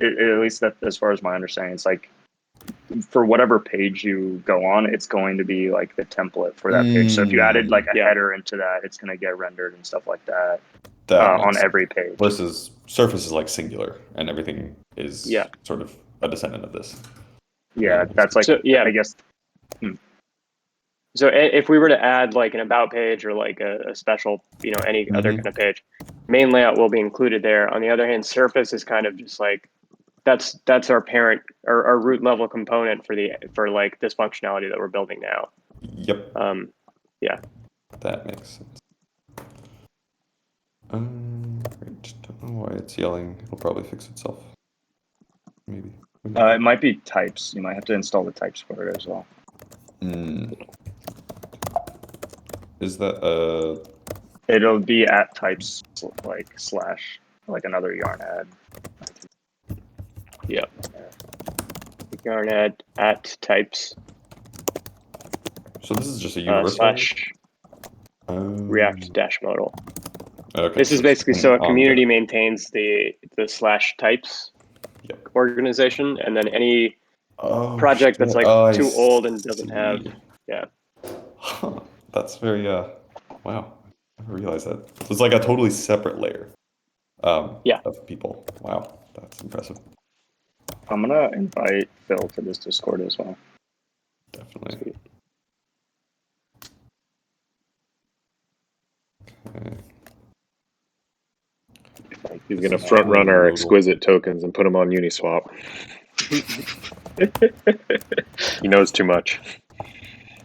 least that, as far as my understanding, it's like for whatever page you go on, it's going to be like the template for that page. So if you added like a header into that, it's going to get rendered and stuff like that on every page. Versus surface is like singular, and everything is Yeah. sort of a descendant of this. Yeah, that's like, So, yeah. I guess. So if we were to add like an about page or like a special, any other kind of page, main layout will be included there. On the other hand, surface is kind of just like, that's our parent or our root level component for like this functionality that we're building now. Yep. Yeah. That makes sense. Great. Don't know why it's yelling. It'll probably fix itself. Maybe. It might be types. You might have to install the types for it as well. Is that It'll be at types like / like another yarn add. Yeah. Yarn add at types. So this is just a universal / React - modal. Okay. This is basically so a community maintains the / types organization, and then any project that's like too old and doesn't have That's very wow. I never realized that. So it's like a totally separate layer of people. Wow, that's impressive. I'm gonna invite Phil to this Discord as well. Definitely. Okay. He's going to front run our exquisite tokens and put them on Uniswap. He knows too much.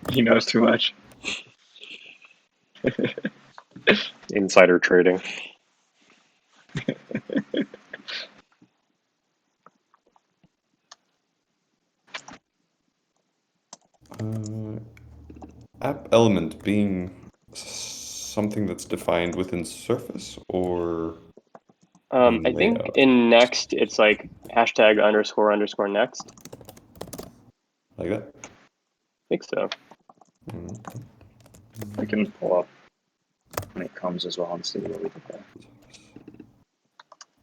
He knows too much. Insider trading. App element being something that's defined within Surface or I think in Next it's like # __ next. Like that? I think so. I can pull up when it comes as well and see what we can do.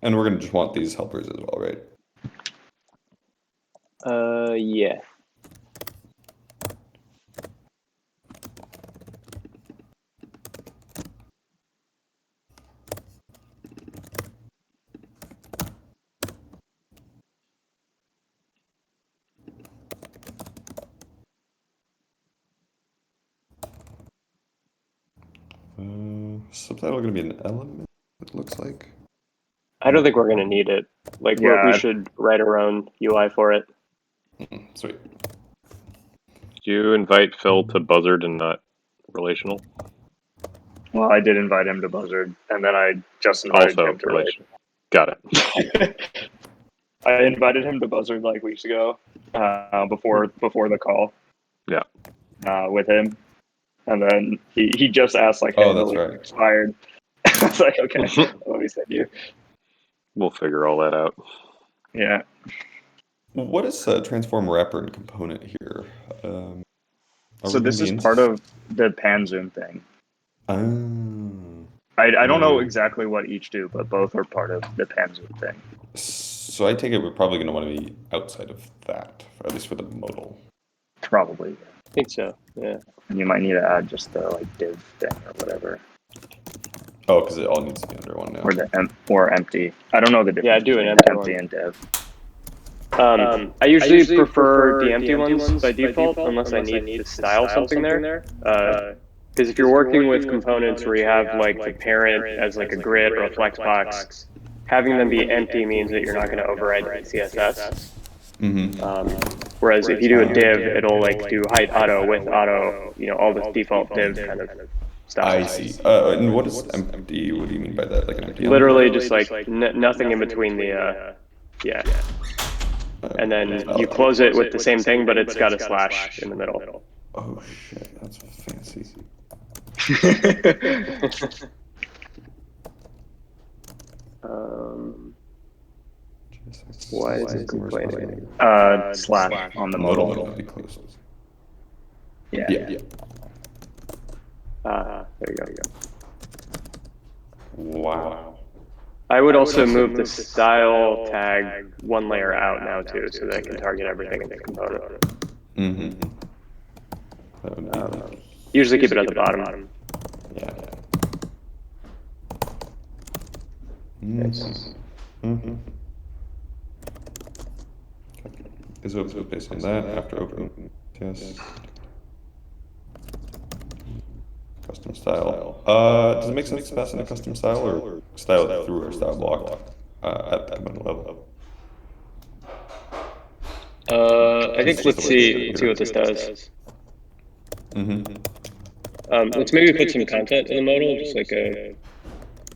And we're gonna just want these helpers as well, right? Yeah. Subtitle gonna be an element, it looks like. I don't think we're going to need it. Like, we should write our own UI for it. Sweet. Did you invite Phil to Buzzard and not Relational? Well, I did invite him to Buzzard, and then I just invited him to Relational. Got it. I invited him to Buzzard like weeks ago, before the call. Yeah. With him, and then he just asked like, "Hey, that's right. Expired." I was like, "Okay, let me send you." We'll figure all that out. Yeah. What is transform wrapper and component here? So this is part of the pan zoom thing. I don't know exactly what each do, but both are part of the pan zoom thing. So I take it we're probably going to want to be outside of that, at least for the modal. Probably. I think so. Yeah. And you might need to add just the like div thing or whatever. Oh, because it all needs to be under one now. Or empty. I don't know the difference. Yeah, do an empty and div. I usually prefer the empty ones by default, unless I need to style something there. Because if you're working with components where you have like the parent as like a grid or a flexbox, having them be empty means that you're not going to override the CSS. Whereas if you do a div, it'll like do height auto, width auto, all this default div kind of stuff. I see. And what is empty? What do you mean by that? Like an empty? Literally just like nothing in between the, and then you close it with the same thing, but it's got a slash in the middle. Oh shit, that's fancy. Why is it complaining? Slash on the modal. Be closed. Yeah. Yeah. There you go. Wow. I would also move the style tag one layer out now too, so that I can target everything in the component. Mm-hmm. That would be like, Usually keep it at the bottom. yeah. Mm-hmm. Is open based on that after opening test. Custom style. Does it make sense to pass in a custom style or style it through our style block at the component level? I think let's see what this does. Mm-hmm. Let's maybe put some content in the modal, just like a.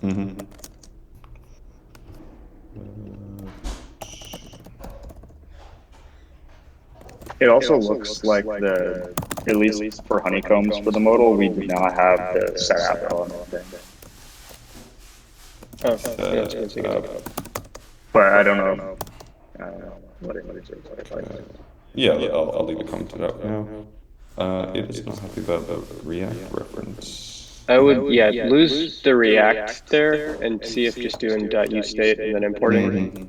Mm-hmm. It also looks like at least for honeycombs for the modal, we do not have the set app element thing. But I don't know. What it is. Yeah, I'll leave a comment out now. It is not happy about the React reference. I would, lose the React there and see if just doing .ustate and then importing. Mm-hmm.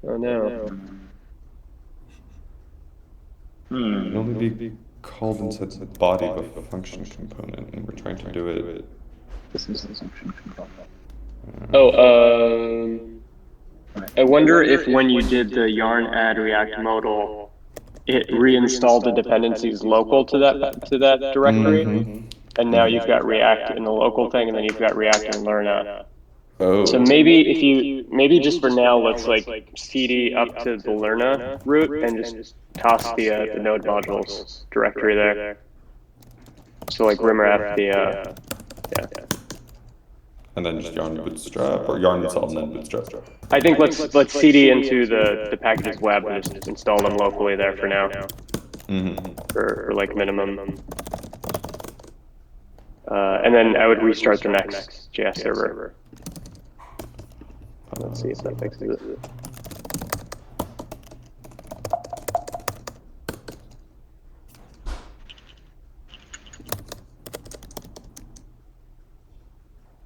Oh no. It can only be called inside the body of a function component, and we're trying to do it. This is the function component. I wonder if when you did the yarn add React modal, it reinstalled the dependencies local to that directory, and now you've got React in the local thing, and then you've got React in Lerna. Oh. So maybe just for now, let's like cd up to the Lerna root and just toss the node modules directory there. So like rimwrap the And then just yarn bootstrap or yarn install and then bootstrap. I think let's cd into the packages web and just install them locally there for now. For like minimum. And then I would restart the next JS server. Let's see if that fixes it.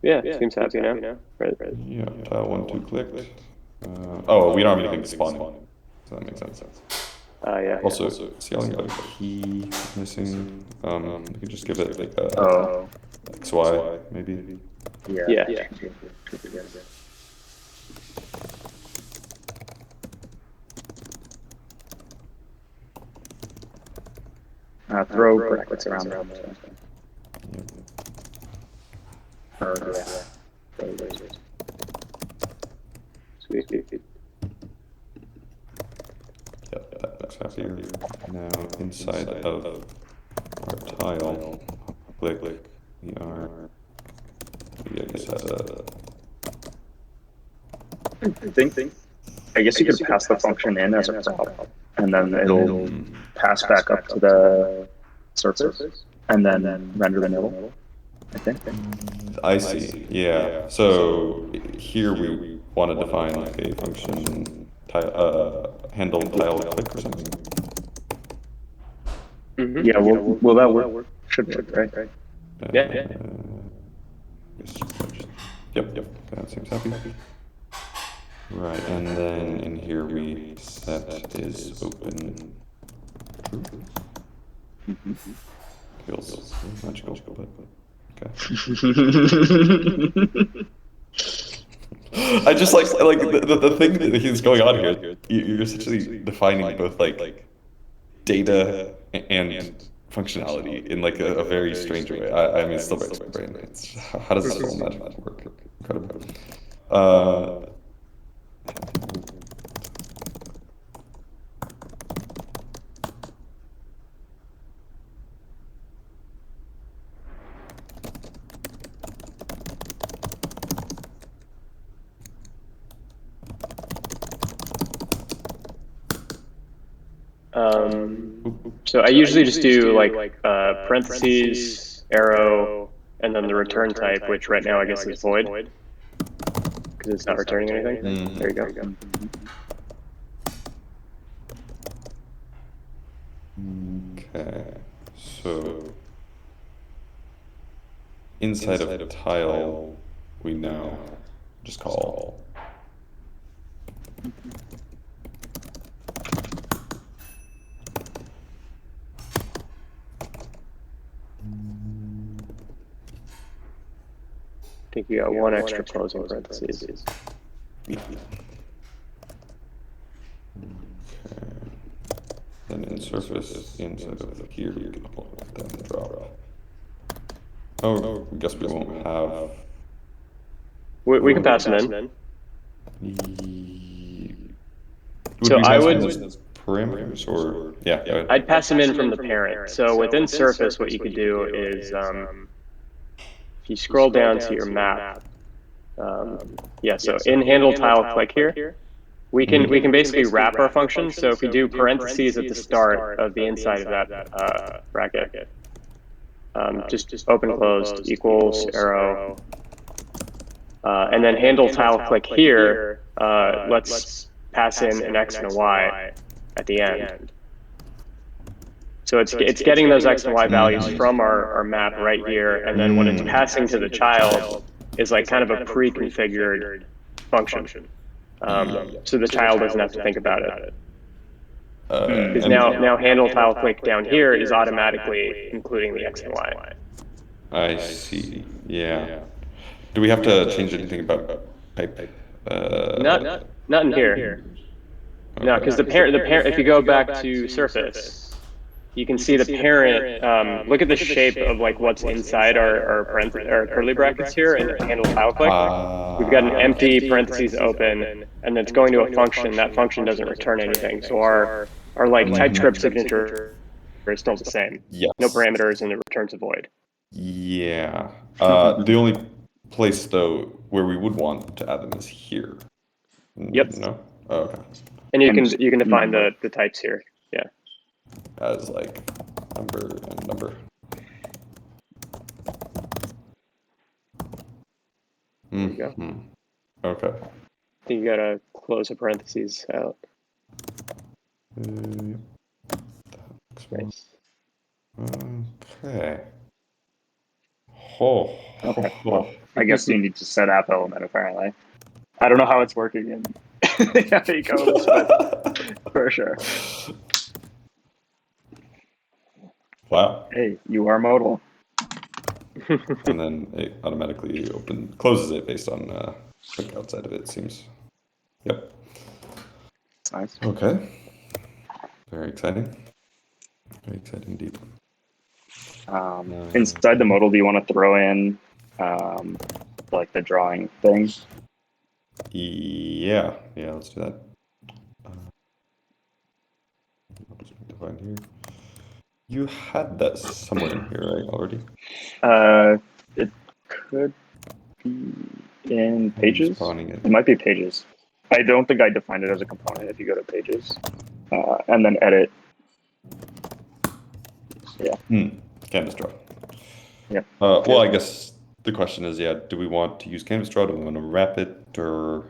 Yeah, seems happy now. Right. Yeah, tile 1, 2 clicked. Oh, we don't have anything spawning, so that makes sense. Yeah. Also, scaling by key missing. We could just give it like a XY maybe. Yeah. Throw brackets around them. Sweet. Yeah, that looks happier. Now inside of our tile, click ER. Maybe I guess I guess you could pass the function in as a prop, and then it'll pass back up to the surface, and then render the middle. I think. I see. Yeah. So here we want to define like a function handle tile click or something. Yeah. Will that work? Should work, right? Yeah. Yep. That seems happy. Right, and then in here we set is open. Feels magical, but okay. I just like the thing that is going on here. You're essentially defining both like data and functionality in like a very strange way. I mean, it still breaks my brain. It's how does that whole magic work? Incredible. So I usually just do like parentheses, arrow, and then the return type, which right now I guess is void, because it's not returning anything. There you go. Okay, so inside of tile, we now just call I think you got one extra closing parentheses. yeah. Okay. Then in surface, inside of here, we can then drop. Oh, I guess we won't have. We can pass them in. Would So we I pass would. them as parameters or yeah? I'd pass them in from the parent. So within surface, what you could do is if you scroll down to your map, so in handle tile click here, we can basically wrap our function. So if we do parentheses at the start of the inside of that bracket, just open closed equals arrow, and then handle tile click here. Let's pass in an x and a y at the end. So it's getting those x and y values from our map right here, and then when it's passing to the child is like kind of a pre-configured function. So the child doesn't have to think about it. Because now handle tile click down here is automatically including the x and y. I see. Yeah. Do we have to change anything about pipe? Not in here. No, because the parent. If you go back to surface, you can see the parent. Look at the shape of like what's inside our curly brackets here, and handle tile click. We've got an empty parentheses open, and it's going to a function. That function doesn't return anything. So our like TypeScript signature is still the same. Yes. No parameters, and it returns a void. Yeah. The only place though where we would want to add them is here. Yep. No. Oh, okay. And you can define the types here. Yeah. As like number and number. There you go. Okay. I think you gotta close the parentheses out. Nice. Okay. Oh. Okay. Well, I guess you need to set app element apparently. I don't know how it's working in the codes, but for sure. Wow. Hey, you are modal. And then it automatically closes it based on click outside of it, seems. Yep. Nice. Okay. Very exciting. Very exciting indeed. Inside the modal, do you want to throw in like the drawing thing? Yeah, let's do that. Define here. You had that somewhere in here, right, already? It could be in pages. It might be pages. I don't think I defined it as a component if you go to pages. And then edit. Yeah. Canvas draw. Yeah. Well, I guess the question is, do we want to use Canvas draw? Do we want to wrap it or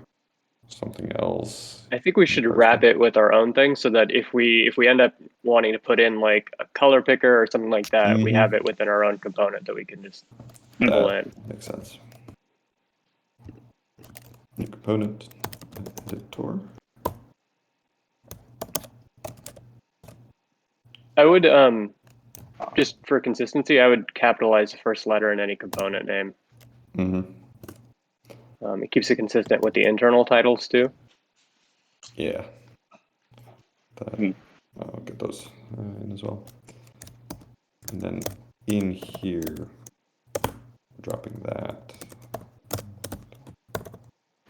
something else? I think we should wrap it with our own thing so that if we end up wanting to put in like a color picker or something like that, we have it within our own component that we can just pull in. Makes sense. New component editor. I would just for consistency, I would capitalize the first letter in any component name. It keeps it consistent with the internal titles too. Yeah. I'll get those in as well. And then in here, dropping that.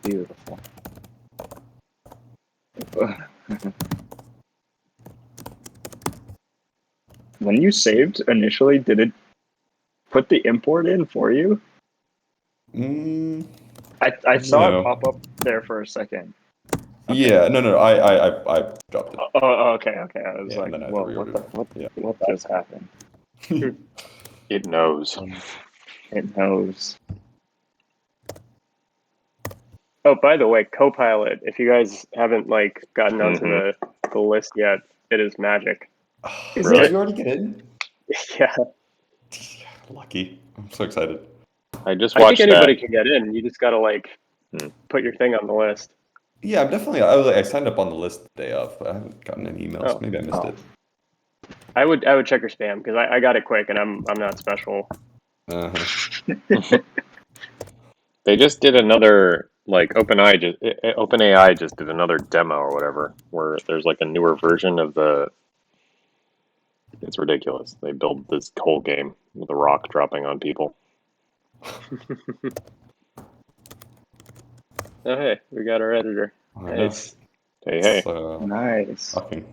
Beautiful. When you saved initially, did it put the import in for you? I saw No. it pop up there for a second. Okay. Yeah, no, I dropped it. Oh, okay. I was Yeah, like, and then I had to well, reorder it. what just happened? It knows. It knows. Oh, by the way, Copilot, if you guys haven't like gotten onto the list yet, it is magic. Is Really? Did you already get in? Yeah. Lucky. I'm so excited. I just I think watched anybody that. can get in. You just gotta like put your thing on the list. Yeah, I signed up on the list the day of, but I haven't gotten any emails. Oh. Maybe I missed Oh. it. I would check your spam because I got it quick and I'm not special. They just did another like OpenAI just did another demo or whatever where there's like a newer version of the. It's ridiculous. They build this whole game with a rock dropping on people. Oh hey, we got our editor. I know. Hey. Nice. Fucking.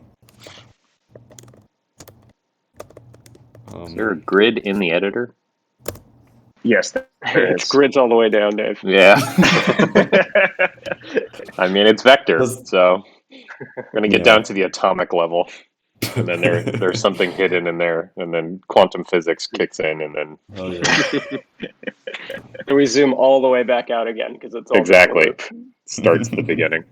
Is there a grid in the editor? Yes, there It's is. grids all the way down, Dave. Yeah. I mean, it's vector, so we're gonna get down to the atomic level, and then there's something hidden in there, and then quantum physics kicks in, and then Oh, yeah. and we zoom all the way back out again because it's all exactly just a loop. starts at the beginning.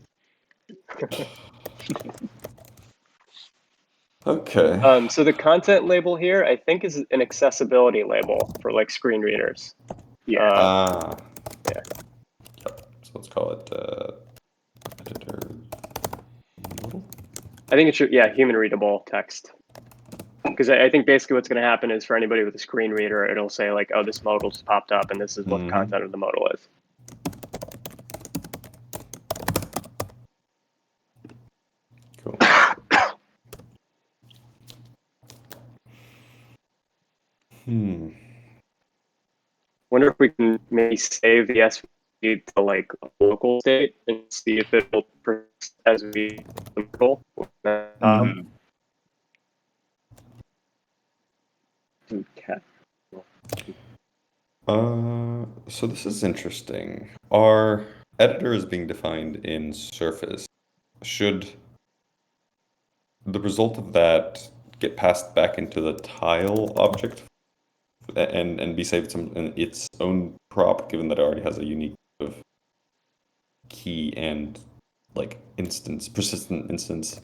Okay. So the content label here, I think, is an accessibility label for like screen readers. Yeah. Yeah. Yep. So let's call it editor modal. I think it should, human readable text. Because I think basically what's going to happen is for anybody with a screen reader, it'll say like, oh, this modal just popped up and this is what the content of the modal is. Cool. Wonder if we can maybe save the SVG to like a local state and see if it'll persist as we modal. Okay. So this is interesting. Our editor is being defined in Surface. Should the result of that get passed back into the tile object and be saved in its own prop, given that it already has a unique of key and like persistent instance,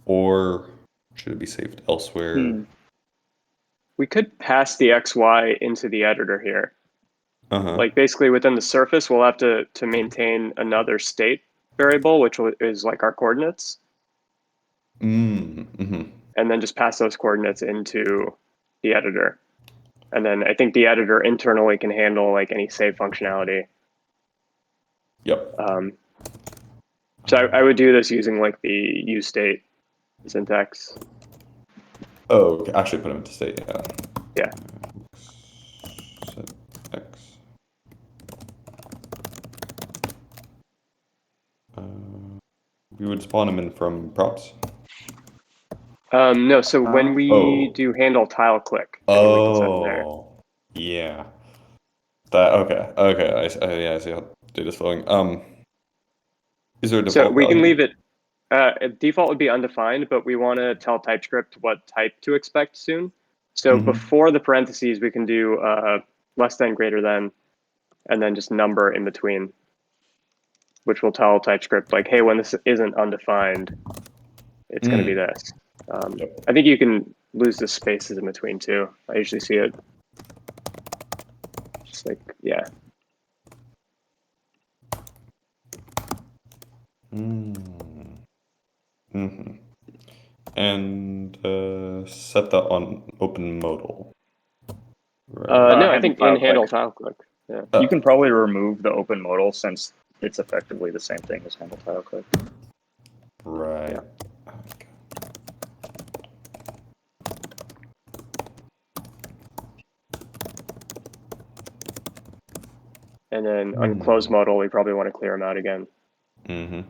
or should it be saved elsewhere? We could pass the XY into the editor here. Like basically within the surface, we'll have to maintain another state variable, which is like our coordinates. And then just pass those coordinates into the editor. And then I think the editor internally can handle like any save functionality. Yep. So I would do this using like the use state syntax. Oh, okay. Actually put them into state, yeah. Yeah. Set X. We would spawn them in from props. No, so when we do handle tile click, I think we can set them there. Yeah. That okay. I see how data's flowing. Is there a default So we can value? leave it. Default would be undefined, but we want to tell TypeScript what type to expect soon. So before the parentheses, we can do less than, greater than, and then just number in between, which will tell TypeScript like, hey, when this isn't undefined, it's going to be this. I think you can lose the spaces in between too. I usually see it just like, yeah. And set that on open modal. Right. No, I think in handle tile click. Yeah. You can probably remove the open modal since it's effectively the same thing as handle tile click. Right. Yeah. Okay. And then on close modal, we probably want to clear them out again. Mm-hmm.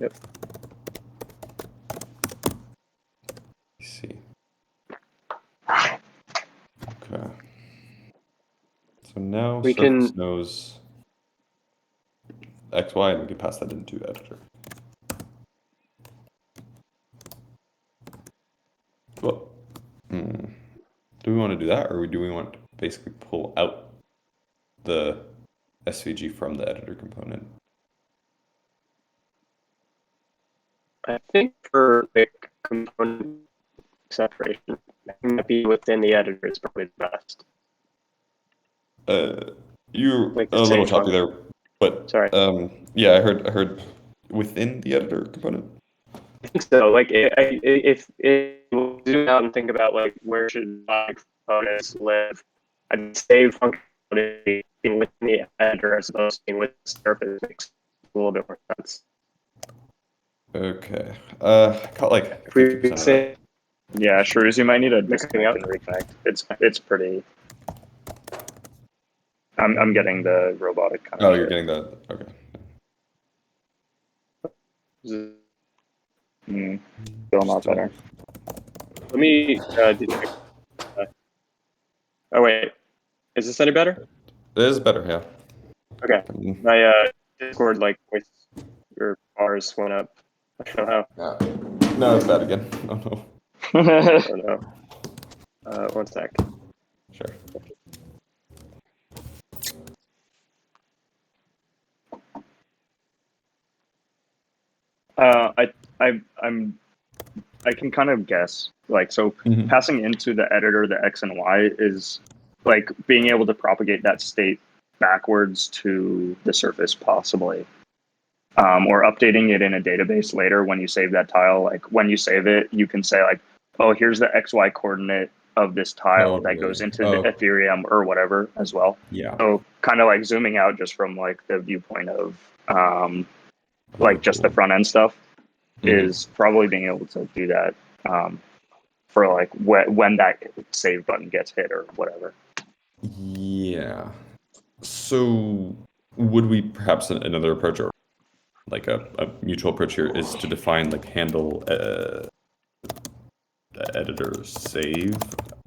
Yep. Let's see. Okay. So now We Surface can- knows XY, and we can pass that into editor. Well, do we want to do that, or do we want to basically pull out the SVG from the editor component? I think for the component separation, having that be within the editor is probably the best. You're Like a the little same choppy function. there, but Sorry. yeah, I heard within the editor component. I think so. Like, if you zoom out and think about like where should components live, I'd save functionality being within the editor as opposed to being with the surface. Makes a little bit more sense. Okay. I got like If we 50% of that. say Yeah, Shrews, you might need to Mixing disconnect up. and reconnect. It's pretty. I'm getting the robotic kind of. Oh, you're shit. getting that. Okay. Still not better. let me. Oh wait, is this any better? It is better, yeah. Okay, my Discord like voice or bars went up. I don't know how. Yeah. No, it's bad again. Oh no. I don't know. One sec. Sure. I can kind of guess. Like, so Mhm. passing into the editor the X and Y is like being able to propagate that state backwards to the surface, possibly. Or updating it in a database later when you save that tile. Like, when you save it, you can say, like, oh, here's the XY coordinate of this tile that goes into the Ethereum or whatever as well. Yeah. So, kind of like zooming out just from like the viewpoint of like just the front end stuff is probably being able to do that for like when that save button gets hit or whatever. Yeah. So would we perhaps another approach, or like a mutual approach here, is to define like handle editor save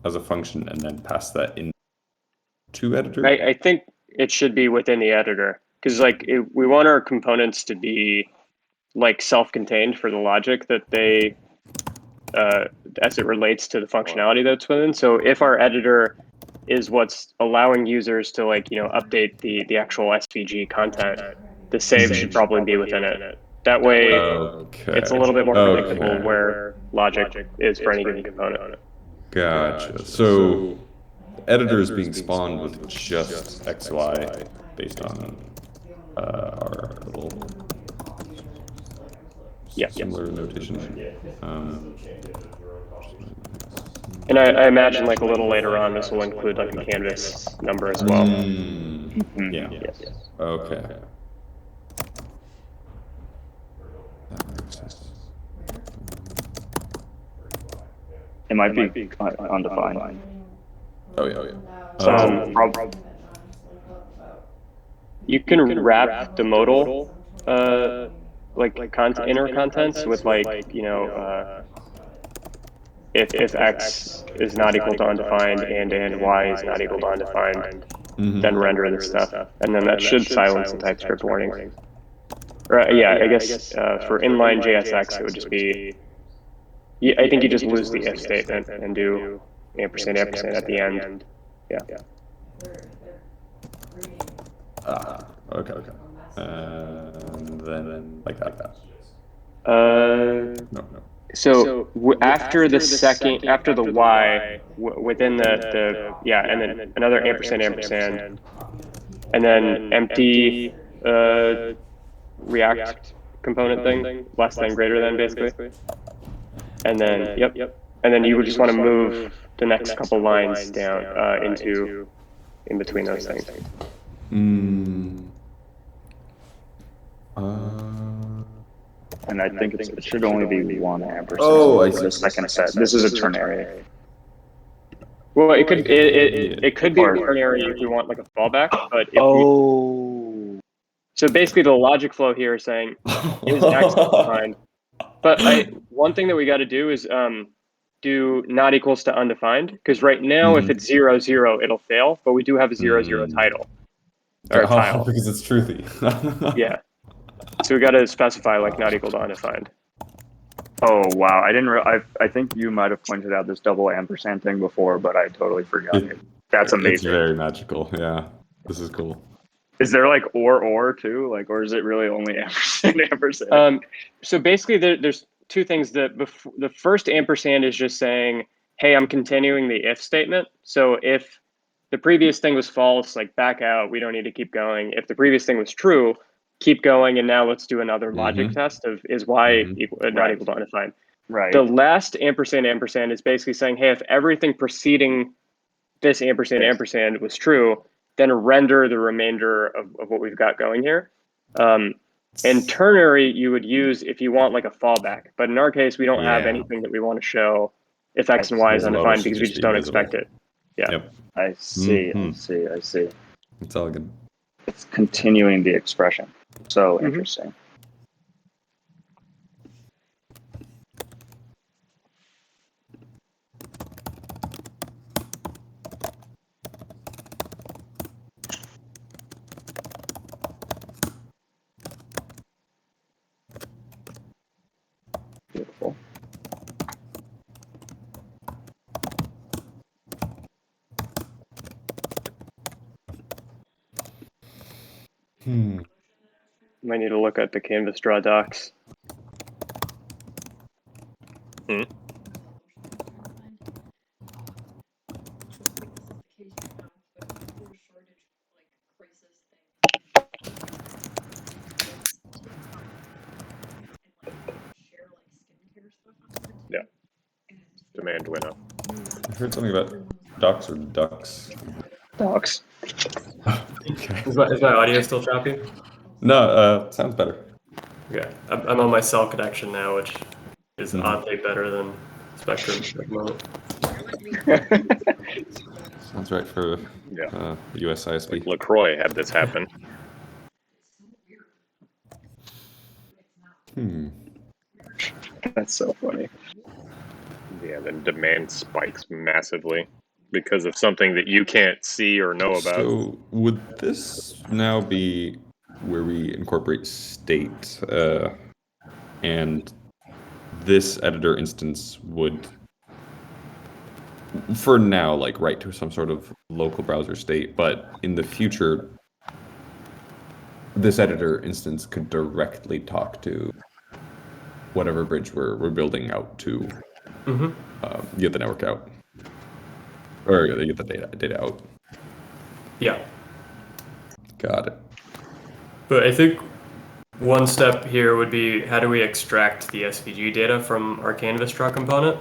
as a function and then pass that into editor? I think it should be within the editor because like we want our components to be like self-contained for the logic that they as it relates to the functionality that's within. So if our editor is what's allowing users to like update the actual SVG content, the save should probably be within it. That way it's a little bit more predictable where logic is for any given component. Gotcha. So the editor is being spawned with just XY based on our little similar notation. And I imagine like a little later on, this will include like a canvas number as well. Yeah. Yes. Okay. That makes sense. It might be undefined. Oh yeah. So you can wrap the modal like inner contents with like if x is not equal to undefined and y is not equal to undefined, then render this stuff, and then that should silence the TypeScript warnings. Yeah, I guess for inline JSX it would just be. I think you just lose the if statement and do ampersand at the end. Yeah. Okay. And then like that. No. So after the y within the and then another ampersand, and then empty React component thing, less than greater than basically, and then and then you would just want to move the next couple lines down into in between those things. and I think it should only be one ampersand. Oh, I for see. the second set. This is a ternary. Well, it could be a Or- ternary if we want like a fallback, but if Oh. so basically the logic flow here is saying is X undefined. But one thing that we got to do is do not equals to undefined, because right now if it's 0, 0, it'll fail, but we do have a 0, 0 title or a tile. Because it's truthy. Yeah. So we got to specify like not equal to undefined. Oh wow! I didn't. I think you might have pointed out this double ampersand thing before, but I totally forgot it. That's amazing. It's very magical. Yeah, this is cool. Is there like or too? Like, or is it really only ampersand? So basically, there's two things. The first ampersand is just saying, "Hey, I'm continuing the if statement." So if the previous thing was false, like back out. We don't need to keep going. If the previous thing was true, keep going. And now let's do another logic test of is y not equal to undefined. Right. The last ampersand is basically saying, "Hey, if everything preceding this ampersand was true, then render the remainder of what we've got going here." And ternary you would use if you want like a fallback, but in our case we don't have anything that we want to show if x and y is undefined because we just don't expect it. Yeah. Yep. I see. I see. It's all good. It's continuing the expression. So interesting. Beautiful. Might need to look at the Canvas draw docs. Yeah. Demand went up. I heard something about ducks or ducks. Docs. Okay. Is my audio still choppy? No, sounds better. Okay, I'm on my cell connection now, which is oddly better than Spectrum at the moment. Sounds right for US ISP. LaCroix had this happen. That's so funny. Yeah, then demand spikes massively because of something that you can't see or know about. So would this now be where we incorporate state, and this editor instance would, for now, like write to some sort of local browser state, but in the future, this editor instance could directly talk to whatever bridge we're building out to get the network out, or get the data out. Yeah, Got it. but I think one step here would be how do we extract the SVG data from our Canvas draw component?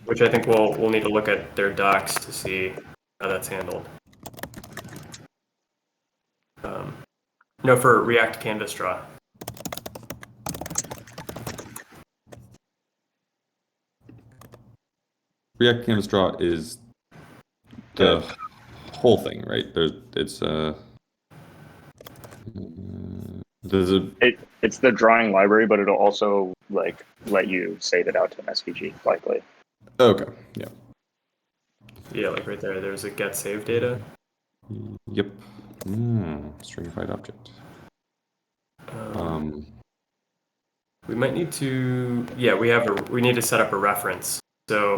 Which I think we'll need to look at their docs to see how that's handled. No, for React Canvas draw. React Canvas Draw is the whole thing, right? It's the drawing library, but it'll also like let you save it out to an SVG, likely. Okay. Yeah. Yeah, like right there. There's a get save data. Yep. Stringified object. We might need to. Yeah, we need to set up a reference. So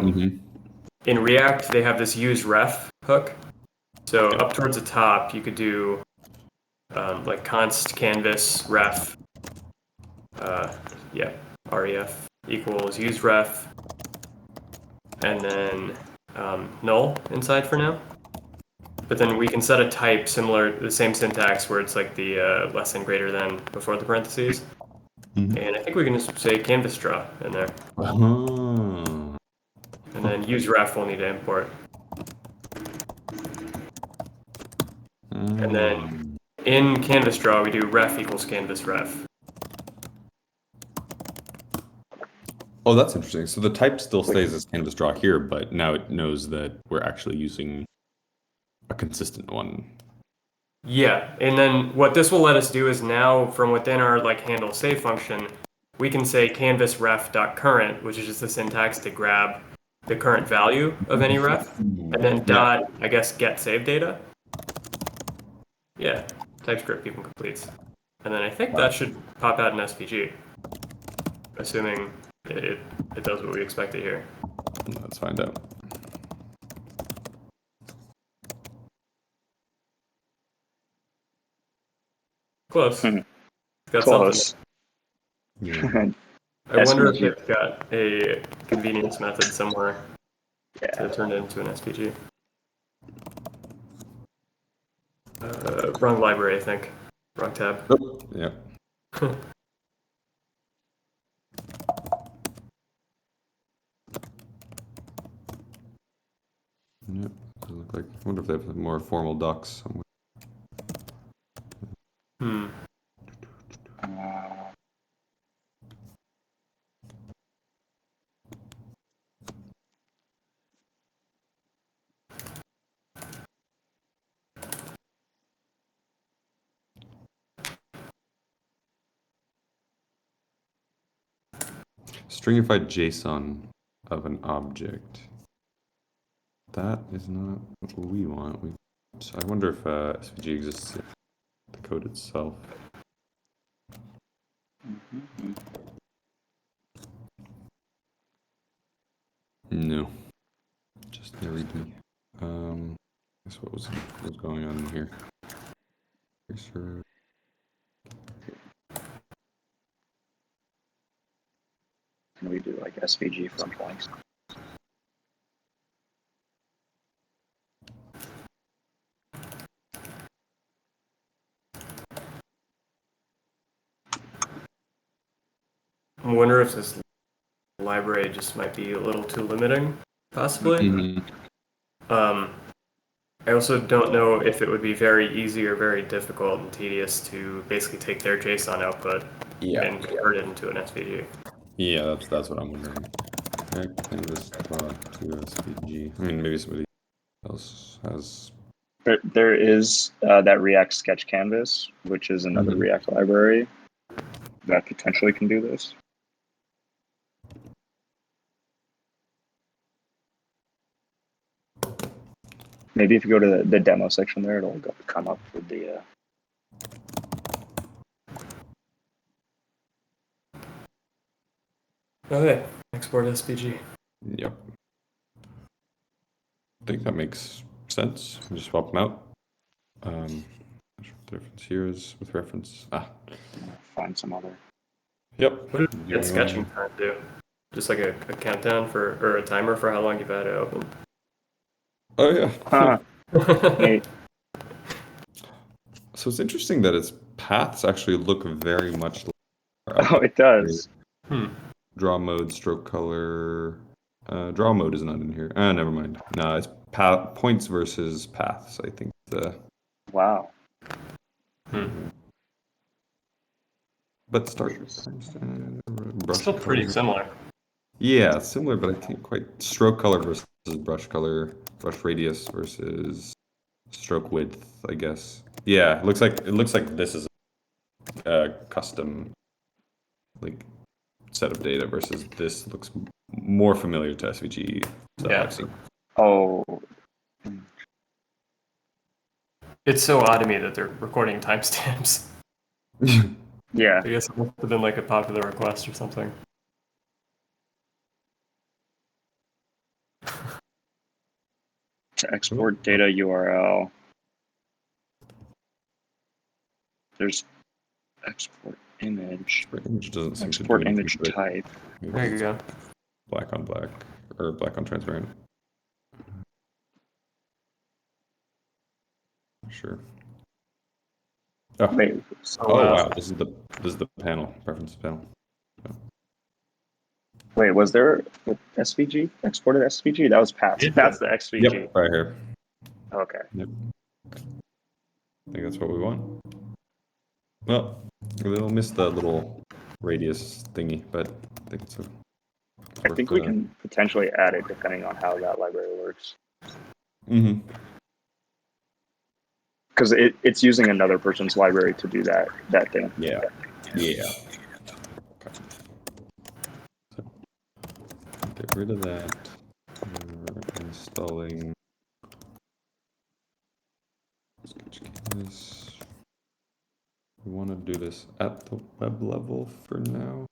in React, they have this use ref hook. So up towards the top, you could do like const canvas ref. Ref equals use ref, and then null inside for now. But then we can set a type similar, the same syntax where it's like the less than greater than before the parentheses. And I think we can just say canvas draw in there. And then use ref we'll need to import. And then in canvas draw we do ref equals canvas ref. Oh, that's interesting. So the type still stays as canvas draw here, but now it knows that we're actually using a consistent one. Yeah, and then what this will let us do is now from within our like handle save function, we can say canvas ref.current, which is just the syntax to grab the current value of any ref, and then dot, I guess, get save data. Yeah, TypeScript even completes. And then I think that should pop out in SVG, assuming it does what we expect it here. Let's find out. Close. Got Close. something. I wonder if it's got a convenience method somewhere to turn it into an SVG. Wrong library, I think. Wrong tab. Oh, yeah. Yep. Doesn't look like. I wonder if they have more formal docs somewhere. Stringified JSON of an object. That is not what we want. So I wonder if SVG exists in the code itself. No, just the readme. Guess what was going on here? Tracer. Can we do like SVG from points? I wonder if this library just might be a little too limiting, possibly. I also don't know if it would be very easy or very difficult and tedious to basically take their JSON output and convert it into an SVG. Yeah, that's what I'm wondering. Canvas to SVG. I mean, maybe somebody else has. There is that React Sketch Canvas, which is another React library that potentially can do this. Maybe if you go to the demo section there, it'll come up with the. Okay, export SVG. Yep. I think that makes sense. Just swap them out. The difference here is with reference. Find some other. Yep. What did get sketching time do? Just like a countdown or a timer for how long you've had it open? Oh yeah. Hey. So it's interesting that its paths actually look very much like. Oh, it does. Draw mode, stroke color. Draw mode is not in here. Never mind. No, it's points versus paths. I think Wow. But start. Still pretty similar. Yeah, similar, but I can't quite. Stroke color versus brush color, brush radius versus stroke width, I guess. Yeah, it looks like this is a custom set of data versus this looks more familiar to SVG stuff I've seen. Oh. It's so odd to me that they're recording timestamps. Yeah. I guess it must have been like a popular request or something. To export data URL. There's export image. Image doesn't seem export to do image type. There you go. Black on black or black on transparent. Sure. Oh. Wait. Wow. This is the panel preferences panel. Yeah. Wait, was there SVG exported SVG? That was path. That's the SVG. Yep, right here. Okay. Yep. I think that's what we want. Well, we'll miss the little radius thingy, but I think it's I think we can potentially add it depending on how that library works. Mm-hmm. Because it's using another person's library to do that thing. Yeah. Yeah. Okay. So, get rid of that. We're installing Sketch Canvas. We want to do this at the web level for now.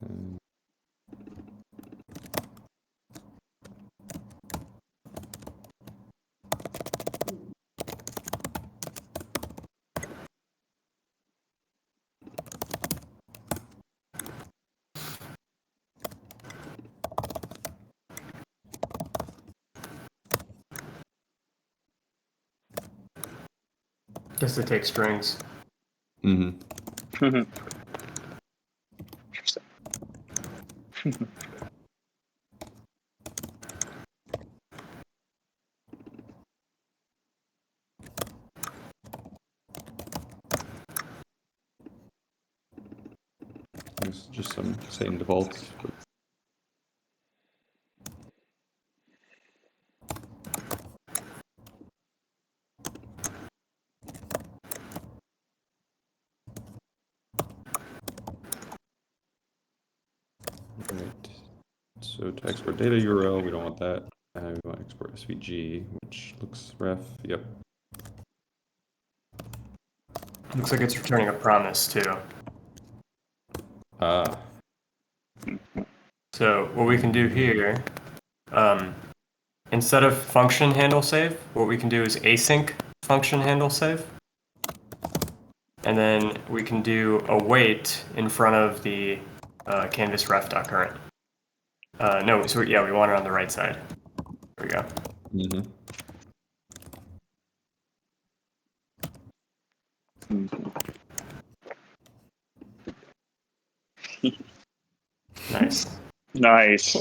And Guess it takes strings. mm-hmm. Interesting. There's just some same defaults. Right. So to export data URL, we don't want that. We want to export SVG, which looks ref. Yep. Looks like it's returning a promise too. Ah. So what we can do here, instead of function handle save, what we can do is async function handle save. And then we can do await in front of the canvas ref.current. No, so yeah, we want it on the right side. There we go. Mm-hmm. Nice. Nice.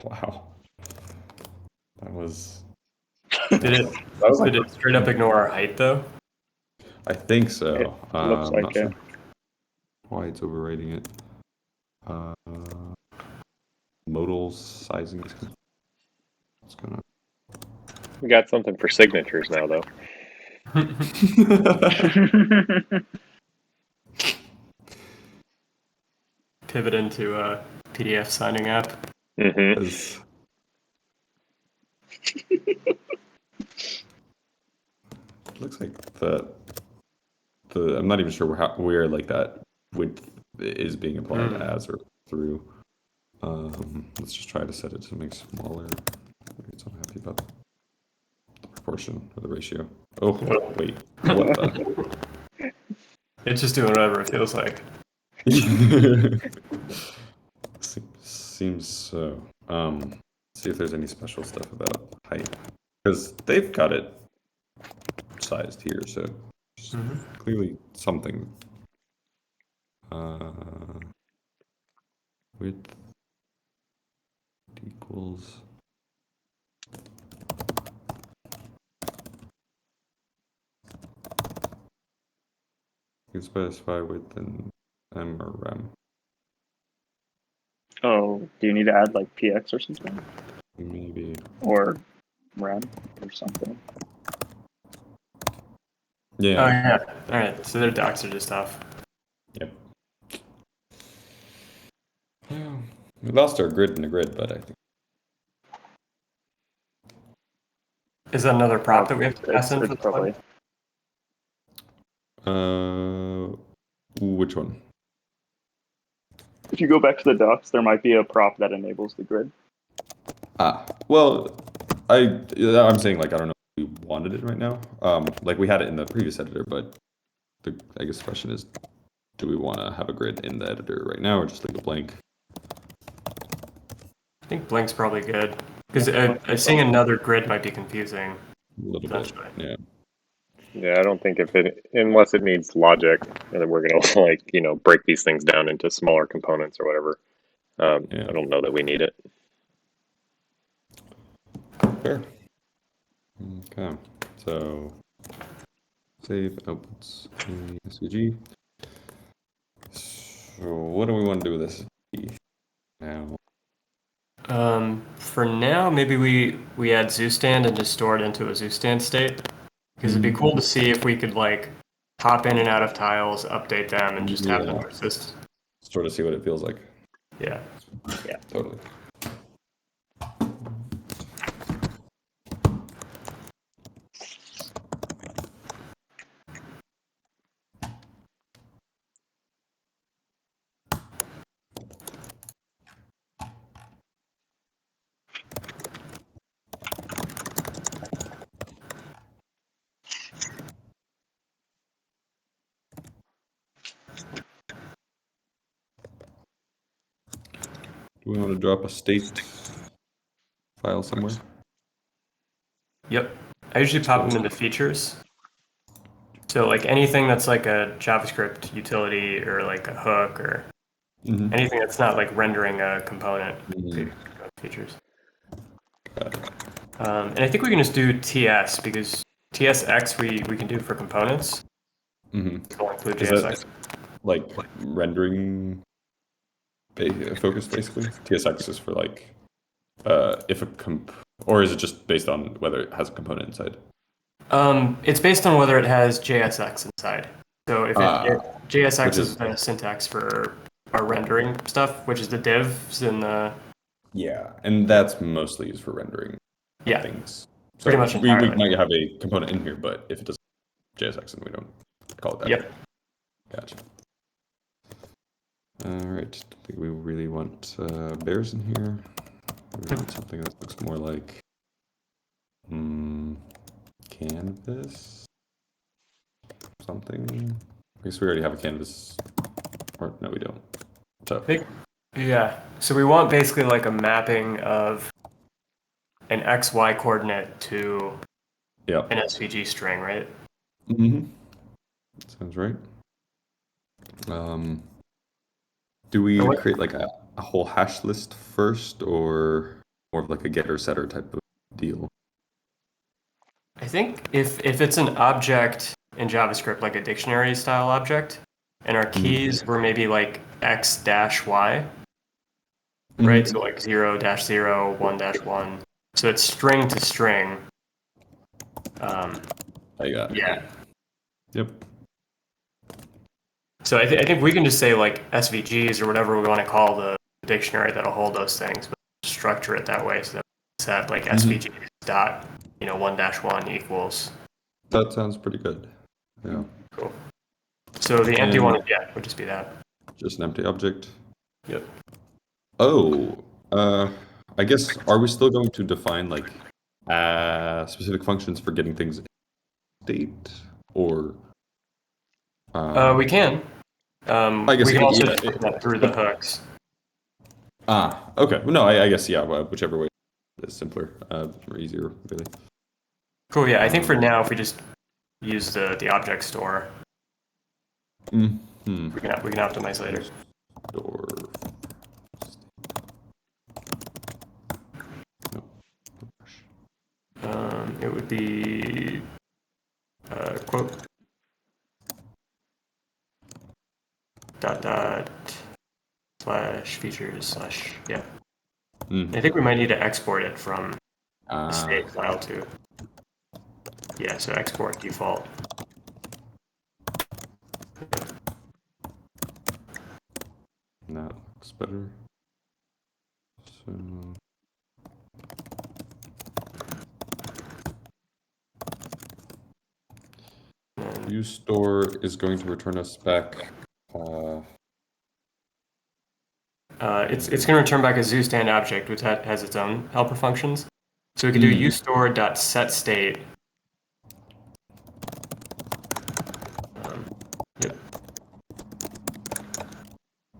Wow. That was. Did it straight up ignore our height though? I think so. It looks I'm like not it. sure why it's overriding it. Modal sizing is good. What's going on? We got something for signatures now, though. Pivot into a PDF signing app. Mm-hmm. Looks like the I'm not even sure where like that width is being applied as or through. Let's just try to set it to make smaller. Maybe it's unhappy about the proportion or the ratio. Oh wait, what the? It's just doing whatever it feels like. Seems so. Let's see if there's any special stuff about height, because they've got it sized here, so clearly something. Width equals. You can specify width in M or rem. Oh, do you need to add like PX or something? Maybe. Or rem or something? Yeah. Oh yeah. All right. So their docs are just off. Yep. Yeah. We lost our grid in the grid, but I think. Is that another prop that we have to pass in for It's this probably. one? Which one? If you go back to the docs, there might be a prop that enables the grid. Well, I'm saying like I don't know if we wanted it right now. Like we had it in the previous editor, but I guess the question is, do we want to have a grid in the editor right now or just leave it blank? I think blank's probably good because seeing another grid might be confusing. A little bit, yeah. Yeah, I don't think unless it needs logic, and then we're gonna like break these things down into smaller components or whatever. I don't know that we need it. Fair. Okay, so save outputs in SVG. what do we want to do with this now? For now, maybe we add ZooStand and just store it into a ZooStand state. Because it'd be cool to see if we could like hop in and out of tiles, update them, and just have them persist. Sort of see what it feels like. Yeah. Yeah, totally. Do we want to drop a state file somewhere? Yep. I usually pop them into features. So like anything that's like a JavaScript utility or like a hook or anything that's not like rendering a component features. Got it. And I think we can just do TS because TSX we can do for components. So we'll include JSX. Like rendering focus basically? TSX is for like if a or is it just based on whether it has a component inside? It's based on whether it has JSX inside. So if JSX is the syntax for our rendering stuff, which is the divs and the and that's mostly used for rendering things. So pretty much we entirely. might have a component in here, but if it doesn't JSX, then we don't call it that. Yep. Gotcha. All right. We really want bears in here. We want something that looks more like canvas. Something. I guess we already have a canvas. Or no, we don't. So. So we want basically like a mapping of an XY coordinate to an SVG string, right? Sounds right. Do we create like a whole hash list first, or more of like a getter setter type of deal? I think if it's an object in JavaScript, like a dictionary style object, and our keys were maybe like x-y, right? So like 0-0, 1-1. So it's string to string. I got it. Yeah. Yep. So I think we can just say like SVGs or whatever we want to call the dictionary that'll hold those things, but structure it that way so that we set like SVGs dot 1-1 equals. That sounds pretty good. Yeah. Cool. So the empty one, would just be that. Just an empty object. Yep. Oh, I guess, are we still going to define like specific functions for getting things in state, or? We can. I guess we can also just put that through the hooks. Okay. Well, no, I guess, whichever way is simpler, or easier, really. Cool, I think for now, if we just use the object store, we can optimize later. Store. It would be quote / features / I think we might need to export it from the state file too. So export default. That looks better. So. UStore is going to return us back. It's going to return back a ZooStand object, which has its own helper functions. So we can do UStore.setState.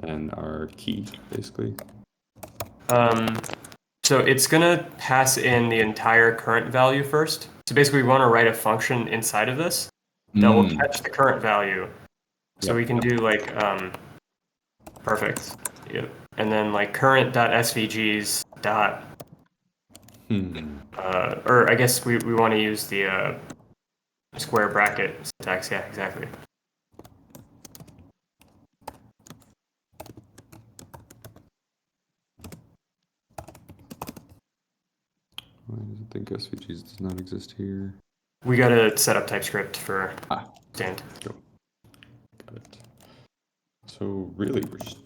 And our key, basically. So it's going to pass in the entire current value first. So basically, we want to write a function inside of this that will catch the current value. So we can do like perfect. And then like current.svgs dot. Or I guess we want to use the square bracket syntax. Yeah, exactly. Why does it think SVGs does not exist here? We got to set up TypeScript for stand. Go. Got it. So really, we're just...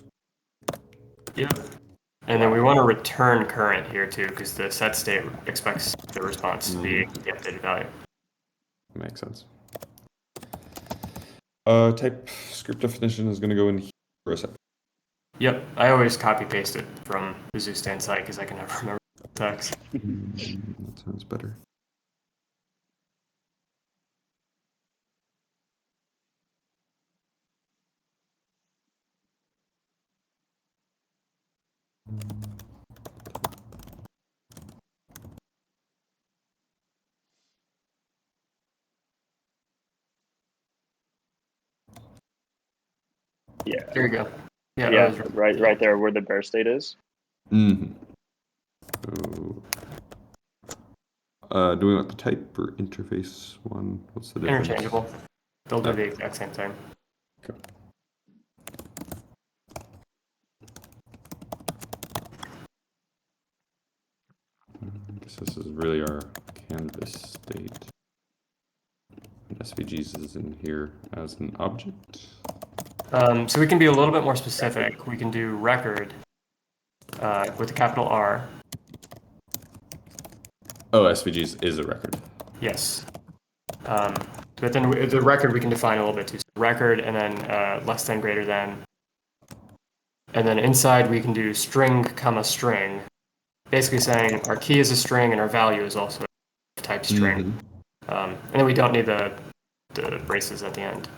Yep. And then we want to return current here too, because the set state expects the response to be the updated value. Makes sense. TypeScript definition is going to go in here for a second. Yep, I always copy paste it from the ZooStan site because I can never remember the text. That sounds better. Yeah. There you go. Yeah, Yeah, that was right there where the bear state is. Mm-hmm. So, do we want the type or interface one? What's the difference? interchangeable. They'll do the exact same thing. Okay. I guess this is really our canvas state. And SVGs is in here as an object. So we can be a little bit more specific. We can do record with a capital R. Oh, SVGs is a record. Yes. But then the record we can define a little bit too. So record and then less than, greater than. And then inside we can do string, comma, string. Basically saying our key is a string and our value is also a type string. And then we don't need the braces at the end.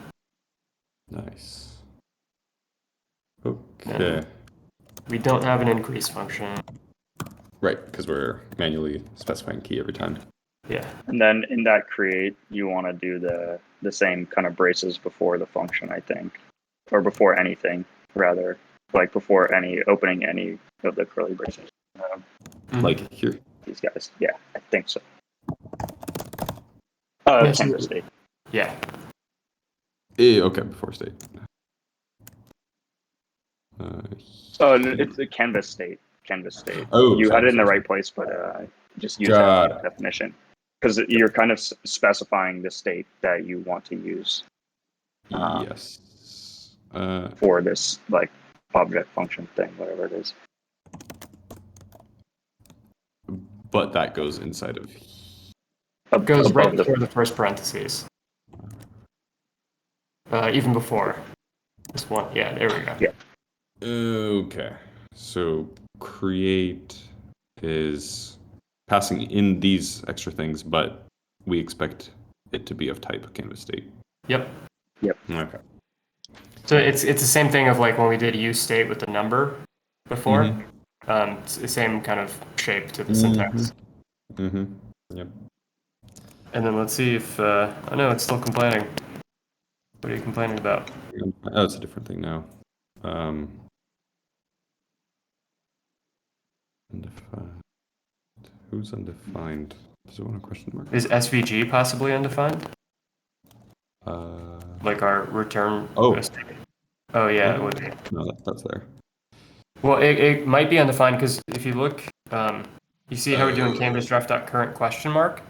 Nice. Okay. And we don't have an increase function. Right, because we're manually specifying key every time. Yeah. And then in that create, you want to do the same kind of braces before the function, I think, or before anything, rather, like before opening any of the curly braces. Like here. These guys, yeah, I think so. Yes, Canvas state. Yeah. Okay, before state. It's a canvas state. Canvas state. Oh, you sorry, had it in the sorry. right place, but just use that definition because you're kind of specifying the state that you want to use. Yes. For this like object function thing, whatever it is. But that goes inside of. It goes right above before the first parentheses. Even before this one. Yeah, there we go. Yeah. Okay. So create is passing in these extra things, but we expect it to be of type canvas state. Yep. Okay. So it's the same thing of like when we did use state with the number before. It's the same kind of shape to the syntax. Yep. And then let's see if oh no, it's still complaining. What are you complaining about? Oh, it's a different thing now. Undefined. Who's undefined? Does it want a question mark? Is SVG possibly undefined? Like our return. Oh. Oh yeah, it would be. No, that's there. Well, it might be undefined because if you look, you see how we're doing canvas_ref.current question mark?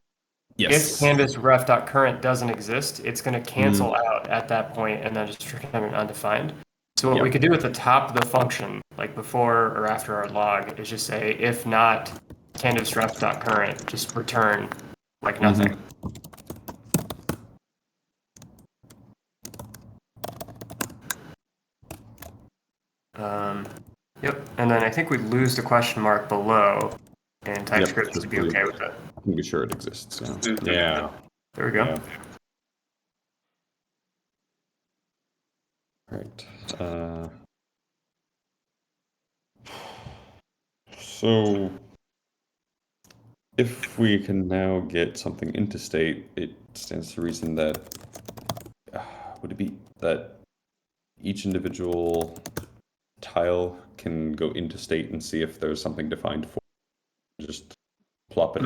Yes. If canvas_ref.current doesn't exist, it's going to cancel out at that point and then just return undefined. So what we could do at the top of the function, like before or after our log, is just say if not canvas_ref.current, just return like nothing. Yep, and then I think we lose the question mark below, and TypeScript should be okay with it. I'm sure it exists now. Yeah. There we go. Yeah. Right. So if we can now get something into state, it stands to reason that would it be that each individual tile can go into state and see if there's something defined for it, just plop that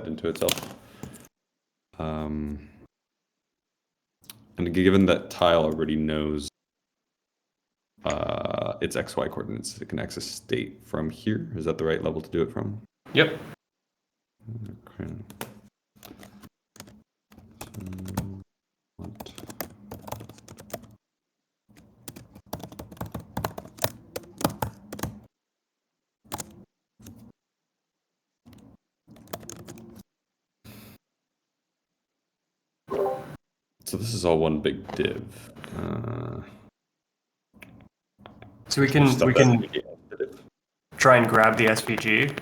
into itself. And given that tile already knows its XY coordinates, it can access state from here. Is that the right level to do it from? Yep. Okay. What? So this is all one big div. So we can try and grab the SVG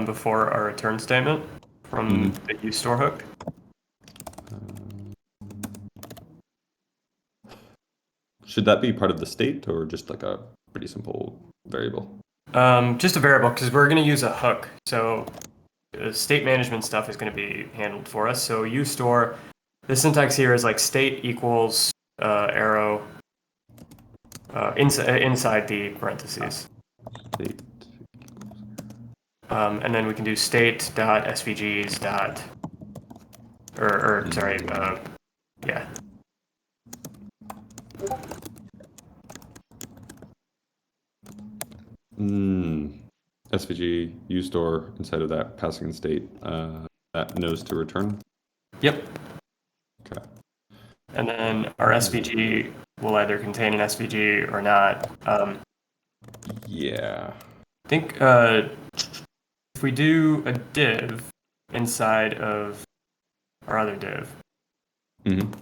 before our return statement from the useStore hook. Should that be part of the state or just like a pretty simple variable? Just a variable because we're going to use a hook. So state management stuff is going to be handled for us. So useStore, the syntax here is like state equals arrow inside the parentheses. State. And then we can do state.svgs dot, or sorry, yeah. SVG useStore inside of that passing in state that knows to return. Yep. Okay. And then our SVG will either contain an SVG or not. Yeah. I think if we do a div inside of our other div, and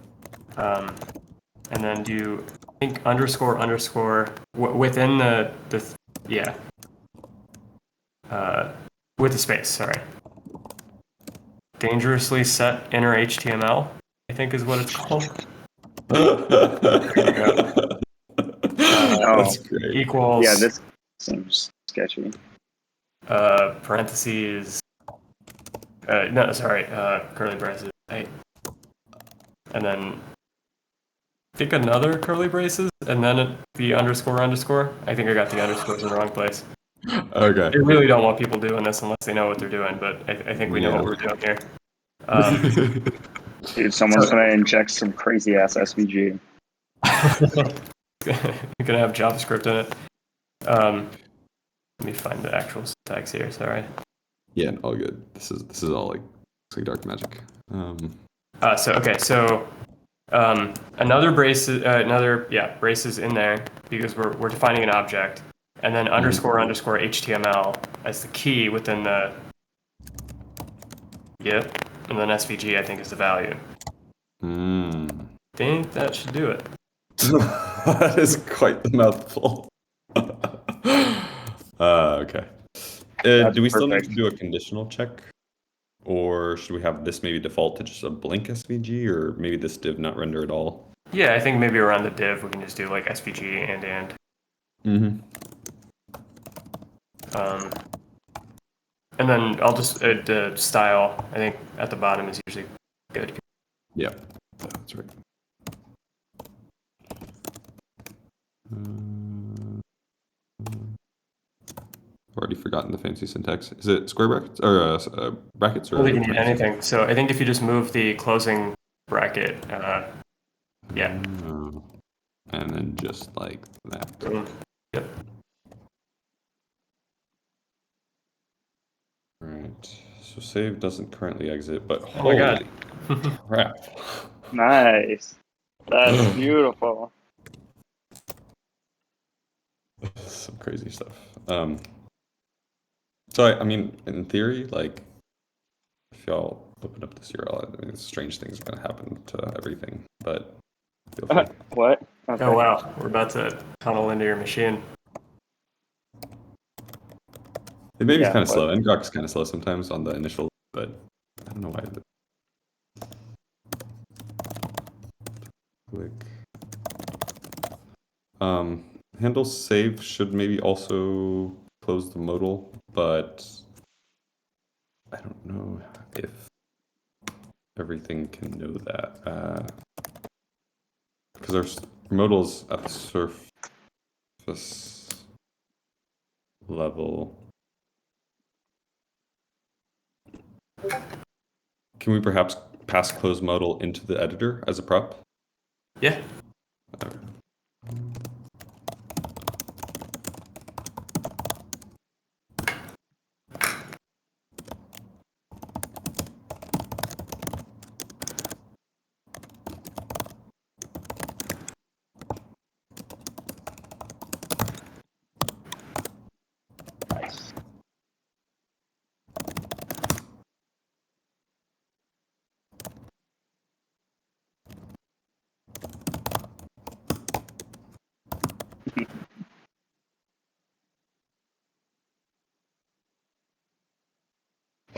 then do I think underscore within the yeah with the space. Sorry. Dangerously set inner HTML, I think is what it's called. That's great. Equals. Yeah, this seems sketchy. Parentheses. No, sorry. Curly braces. Right. And then I think another curly braces, and then the underscore. I think I got the underscores in the wrong place. Okay. I really don't want people doing this unless they know what they're doing, but I think we know what we're doing here. Dude, someone's gonna inject some crazy ass SVG. You're gonna have JavaScript in it. Let me find the actual syntax here. Sorry. Yeah, all good. This is all like dark magic. So another brace is in there because we're defining an object, and then underscore HTML as the key within the and then SVG I think is the value. Think that should do it. That is quite the mouthful. Okay. Do we still need to do a conditional check? Or should we have this maybe default to just a blank SVG, or maybe this div not render at all? Yeah, I think maybe around the div we can just do like SVG and. And then I'll just the style. I think at the bottom is usually good. Yeah, that's right. I've already forgotten the fancy syntax. Is it square brackets or brackets? Or I don't think you need anything. So I think if you just move the closing bracket, yeah. And then just like that. Yep. All right. So save doesn't currently exit, but Oh my god. Crap. Nice. That's beautiful. Some crazy stuff. So I mean, in theory, like, if y'all open up this URL, I mean, strange things are gonna happen to everything. But feel free. What? Okay. Oh wow, we're about to tunnel into your machine. It may be kind of slow. ngrok is kind of slow sometimes on the initial, but I don't know why. Click. Handle save should maybe also close the modal, but I don't know if everything can know that because our modal's at the surface level. Can we perhaps pass close modal into the editor as a prop? Yeah. Okay.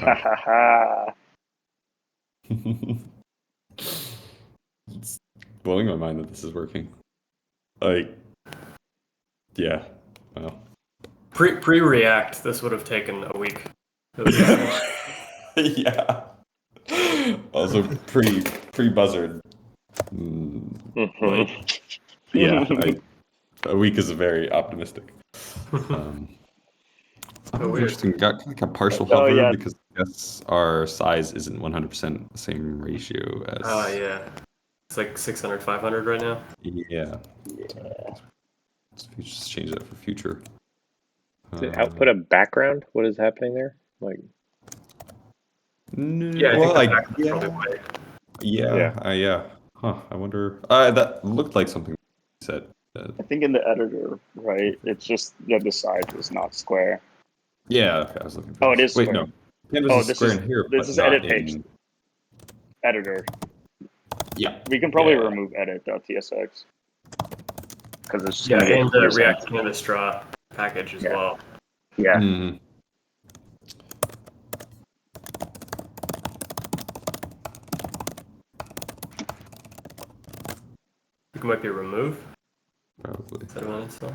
Ha ha ha. It's blowing my mind that this is working. Like, yeah, well. Pre-React, this would have taken a week. Yeah. Also pre-buzzard. Like, yeah, a week is very optimistic. Weird. Interesting. Got like a partial Oh, hover yeah. because I guess our size isn't 100% the same ratio as. Yeah. It's like 600, 500 right now. Yeah. So you just change that for future. Does it output a background? What is happening there? Like, Yeah, I well, think like, the probably way. yeah. Huh. I wonder. That looked like something you said. I think in the editor, right? It's just the size is not square. Yeah. Okay. I was looking for. Oh, it this. is Wait, square. no. Canvas Oh, is this square is in here, this but is not edit in. page editor. Yeah. We can probably Yeah. remove edit.tsx because it's just Yeah, gonna get and the confusing. React Canvas draw package as Yeah. well. Yeah. Mhm. You can might be remove Probably. instead of uninstall.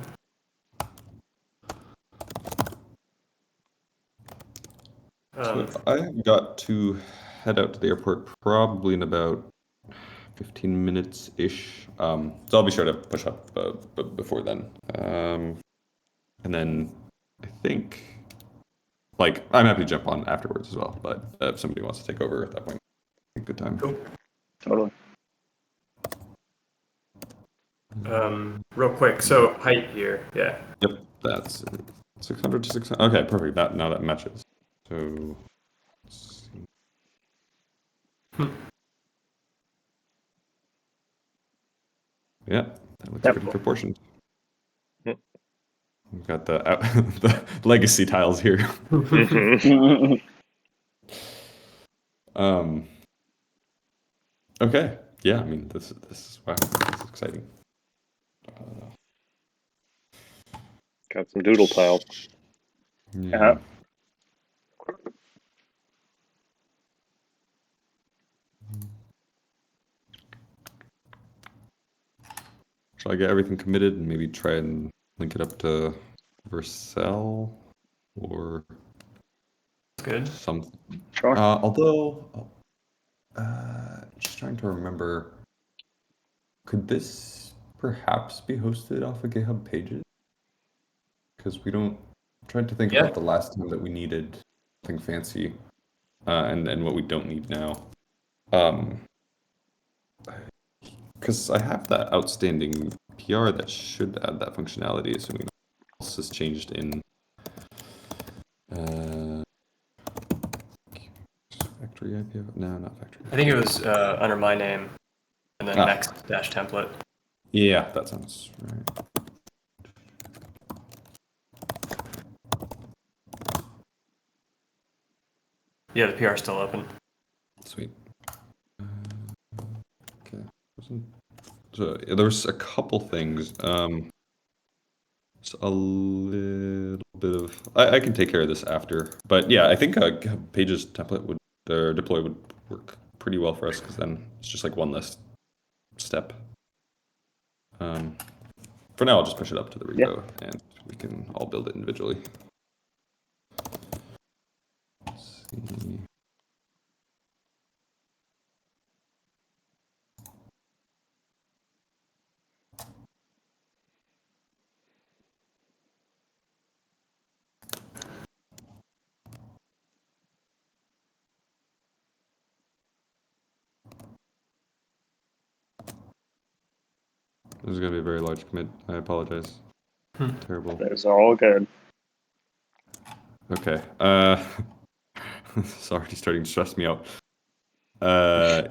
So I've got to head out to the airport probably in about 15 minutes ish. So I'll be sure to push up before then. And then I think, like, I'm happy to jump on afterwards as well. But if somebody wants to take over at that point, good time. Cool. Totally. Real quick, so height here, yeah. Yep, that's 600 to 600. Okay, perfect. Now that matches. So. Let's see. Yeah, that looks pretty proportioned. Yep. We've got the the legacy tiles here. Okay. Yeah, I mean this is wow, this is exciting. got some doodle tile. Yeah. Shall I get everything committed and maybe try and link it up to Vercel or Good. something? Sure. Although, just trying to remember, could this perhaps be hosted off of GitHub Pages? Because we don't. I'm trying to think about the last time that we needed something fancy, and what we don't need now. Because I have that outstanding PR that should add that functionality, assuming nothing else has changed in factory IPO. No, not factory. I think it was under my name and then next dash template. Yeah, that sounds right. Yeah, the PR is still open. Sweet. Okay. So there was a couple things. Just a little bit of. I can take care of this after, but yeah, I think Pages template would or deploy would work pretty well for us because then it's just like one less step. For now, I'll just push it up to the repo and we can all build it individually. Let's see. This is going to be a very large commit. I apologize. Terrible. Those are all good. Okay. It's already starting to stress me out.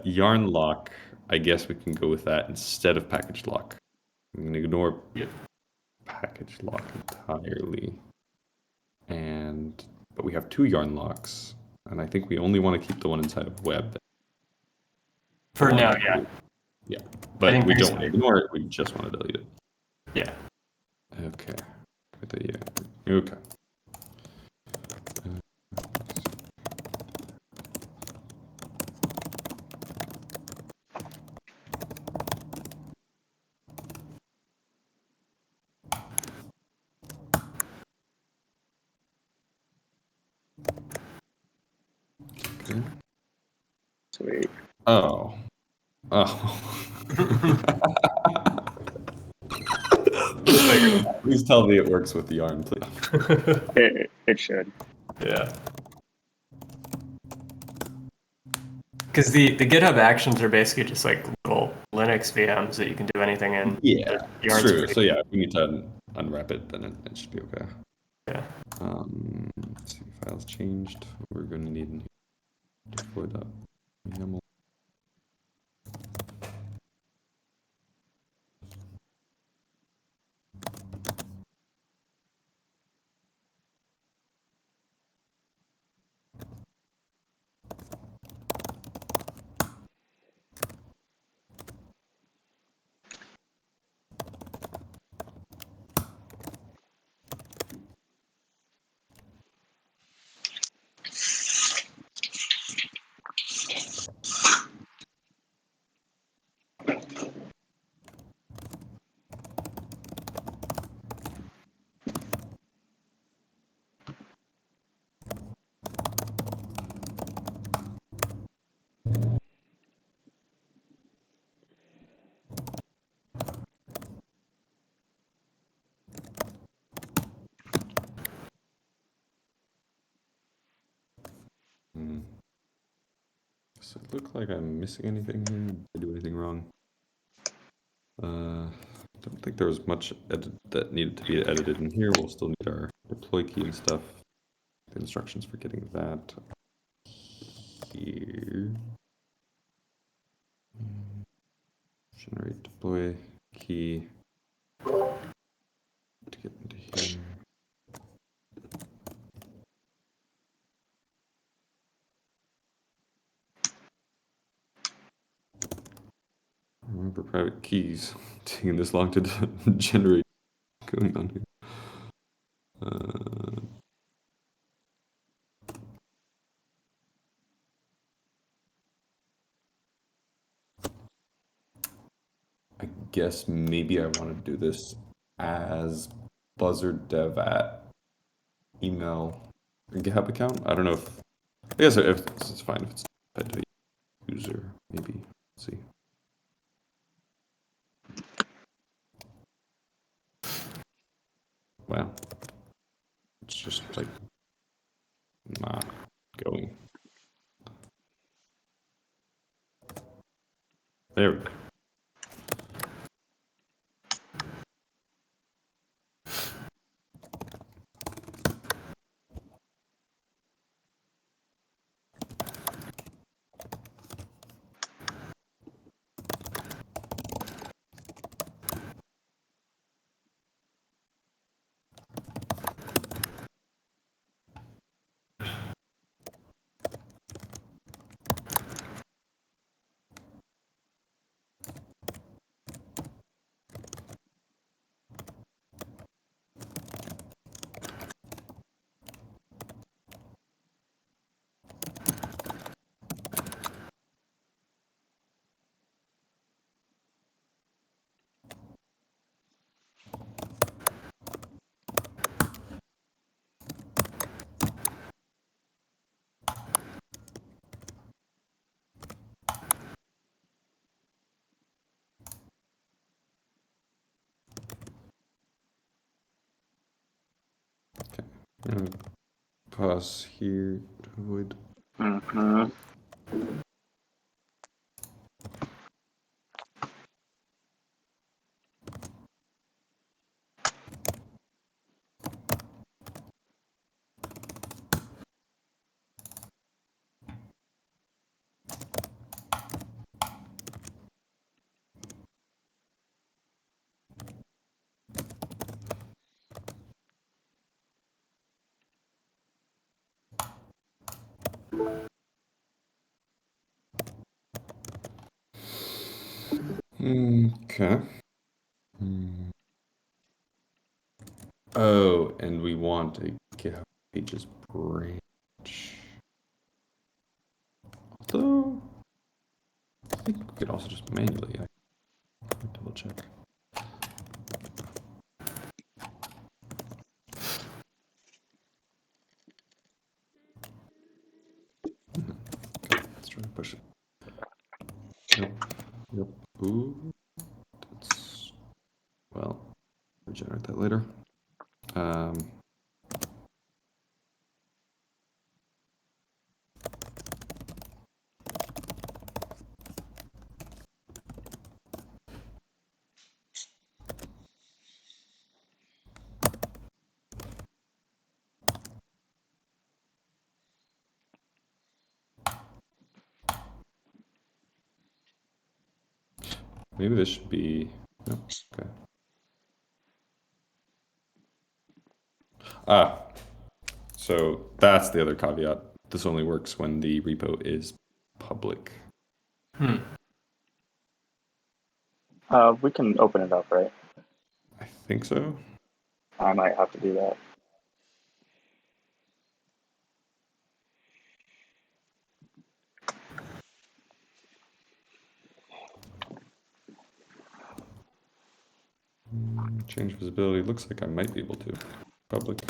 Yarn lock. I guess we can go with that instead of package lock. I'm going to ignore package lock entirely. But we have two yarn locks, and I think we only want to keep the one inside of web. For now, yeah. Yeah, but we don't want to ignore it. We just want to delete it. Yeah. Okay. Okay. Sweet. Oh. Oh. Please tell me it works with the yarn, please. It should. Yeah. Because the GitHub actions are basically just like little Linux VMs that you can do anything in. Yeah, Yarn's true. pretty- So yeah, if we need to unwrap it, then it should be okay. Yeah. Let's see, files changed. We're going to need deploy that YAML. Does it look like I'm missing anything here? Did I do anything wrong? Don't think there was much that needed to be edited in here. We'll still need our deploy key and stuff. The instructions for getting that here. Generate deploy key to get into here. Remember private keys. Taking this long to generate. Going on here. I guess maybe I want to do this as buzzarddev at email and GitHub account. I don't know if I guess if it's fine if it's tied to a user, maybe. Let's see. Wow. It's just like not going. There we go. Pause here to avoid. Okay. Oh, and we want a GitHub Pages branch. Although, I think we could also just manually double check. Try to push it. Yep. Yep. Ooh. That's, well, regenerate that later. Maybe this should be, no, okay. So that's the other caveat. This only works when the repo is public. We can open it up, right? I think so. I might have to do that. Change visibility. Looks like I might be able to. Public.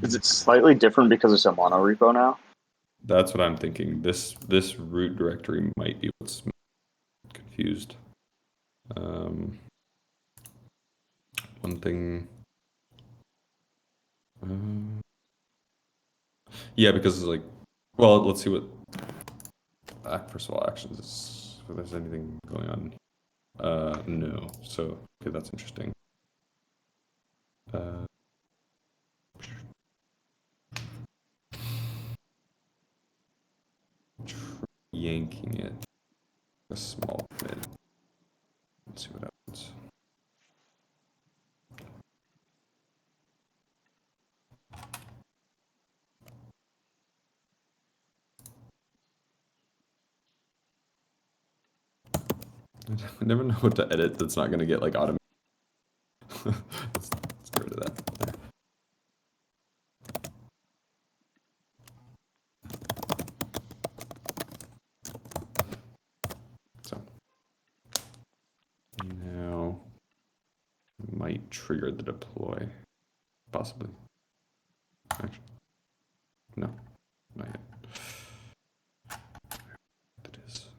Is it slightly different because it's a mono repo now? That's what I'm thinking. This root directory might be what's confused. One thing. Yeah, because it's like, well, let's see what. First of all, actions is if there's anything going on. No. So okay, that's interesting. Yanking it a small bit. Let's see what happens. I never know what to edit that's not going to get like automated. let's get rid of that. There. So now might trigger the deploy, possibly. Actually, no, not yet. That is.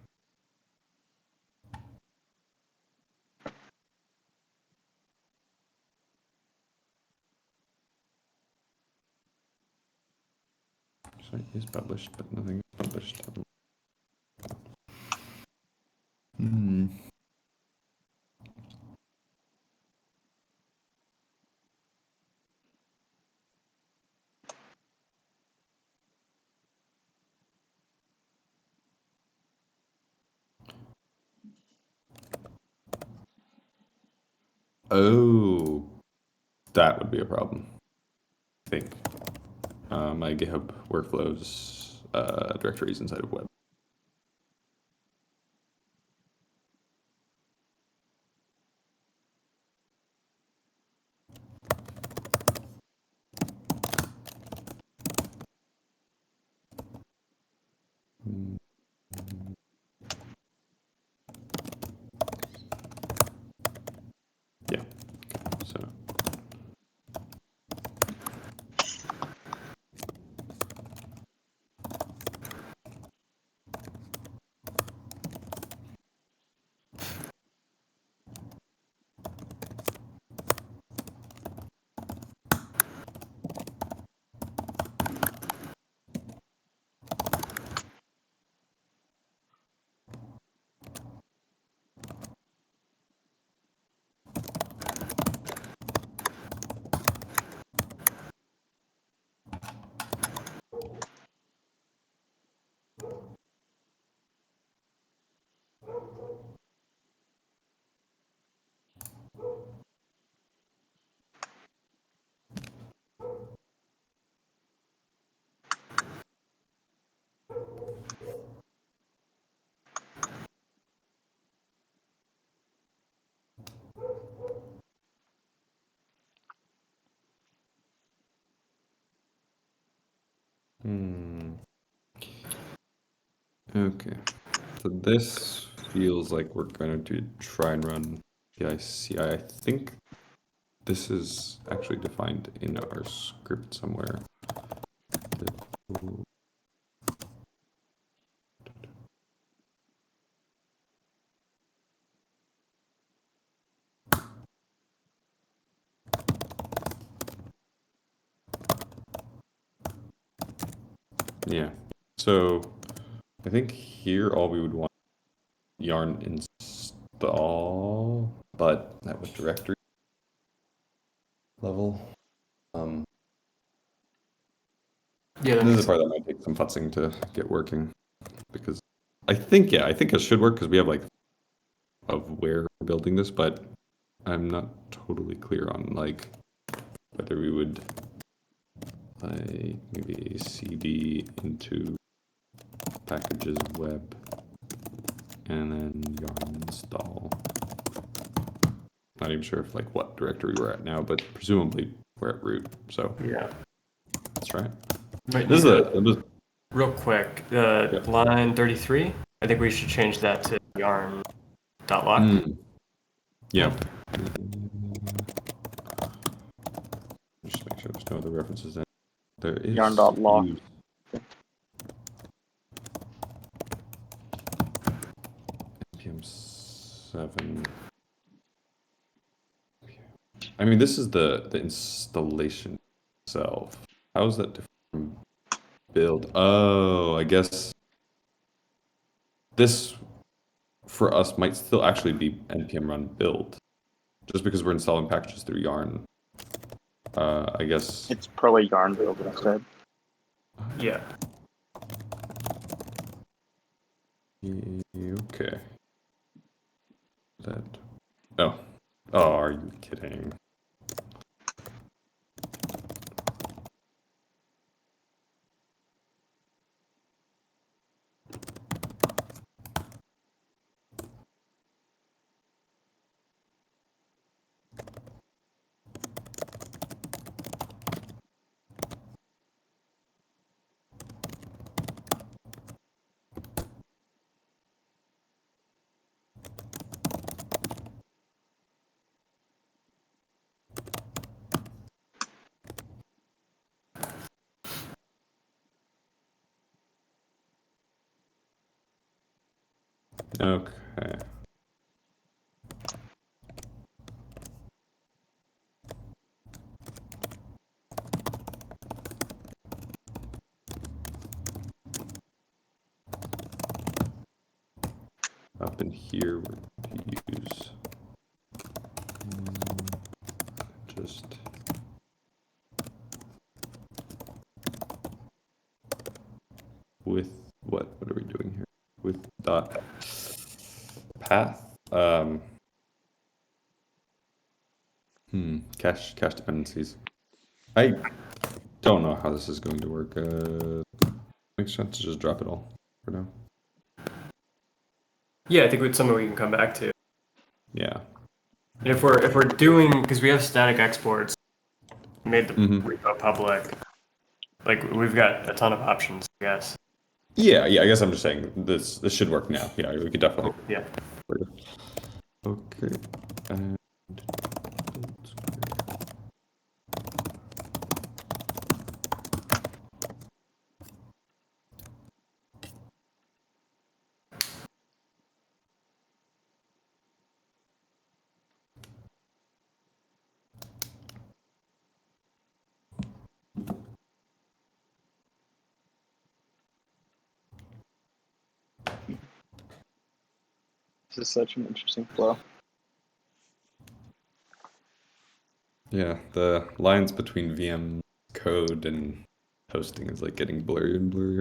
Site is published, but nothing is published. Oh, that would be a problem. I think my GitHub workflows directories inside of web. Yeah. So. Okay. So this feels like we're going to try and run PICI. I think this is actually defined in our script somewhere. Yeah. So I think here all we would want yarn install, but that was directory level. Yeah, that This is makes the part that might take some futzing to get working, because I think it should work because we have like of where we're building this, but I'm not totally clear on like whether we would like maybe a cd into packages web and then yarn install. Not even sure if like what directory we're at now, but presumably we're at root. So yeah. let's try it. But This is real quick, Yeah. line 33. I think we should change that to yarn.lock. Yeah. Just make sure there's no other references in. There is Yarn.lock. npm7. I mean, this is the installation itself. How is that different from build? Oh, I guess this for us might still actually be npm run build, just because we're installing packages through yarn. I guess It's probably yarn build instead. Yeah. Okay. That. Oh. Oh, are you kidding? Okay. Up in here, we use just with what? What are we doing here? With dot path. Cache dependencies. I don't know how this is going to work. Makes sense to just drop it all for now. Yeah, I think it's something we can come back to. Yeah. And if we're doing, because we have static exports, made the repo public, like we've got a ton of options, I guess. Yeah. I guess I'm just saying this should work now. Yeah, we could definitely. Yeah. Okay. And This is such an interesting flow. yeah, the lines between VM code and hosting is like getting blurrier and blurrier.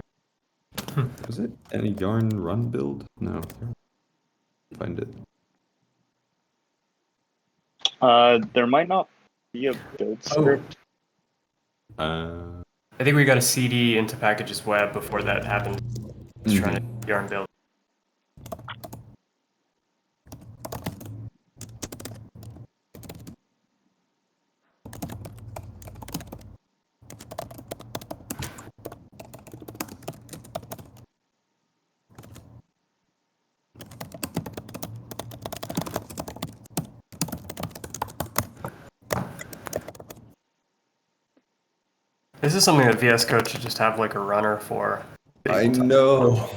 Was it any yarn run build? No. Find it. There might not be a build script. I think we got a CD into packages web before that happened. Just trying to yarn build. This is something that VS Code should just have like a runner for. I know.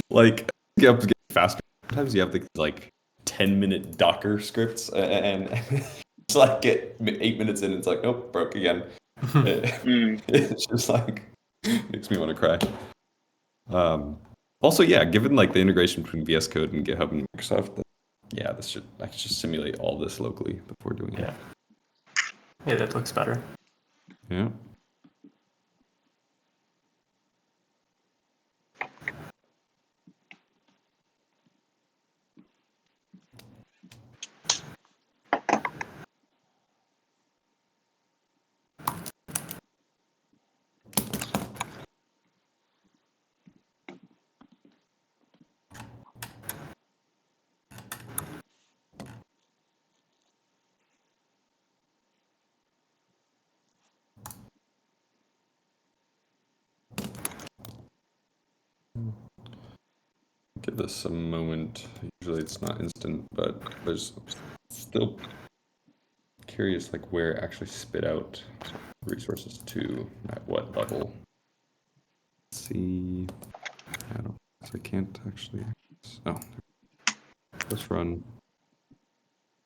Like, you have to get faster. Sometimes you have to like 10-minute Docker scripts, and it's like get 8 minutes in, it's like, nope, broke again. It's just like makes me want to cry. Also, yeah, given like the integration between VS Code and GitHub and Microsoft, yeah, I could just simulate all this locally before doing it. Yeah, that looks better. Yeah. Give this a moment. Usually it's not instant, but there's still curious like where it actually spit out resources to at what level. Let's see. I can't actually. Oh, let's run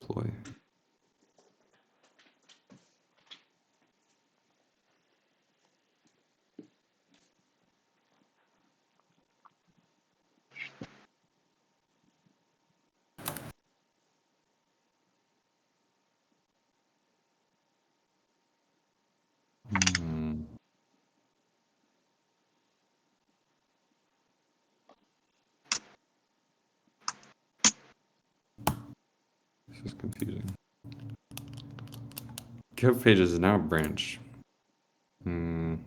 deploy. This is confusing. GitHub pages is now a branch. Can't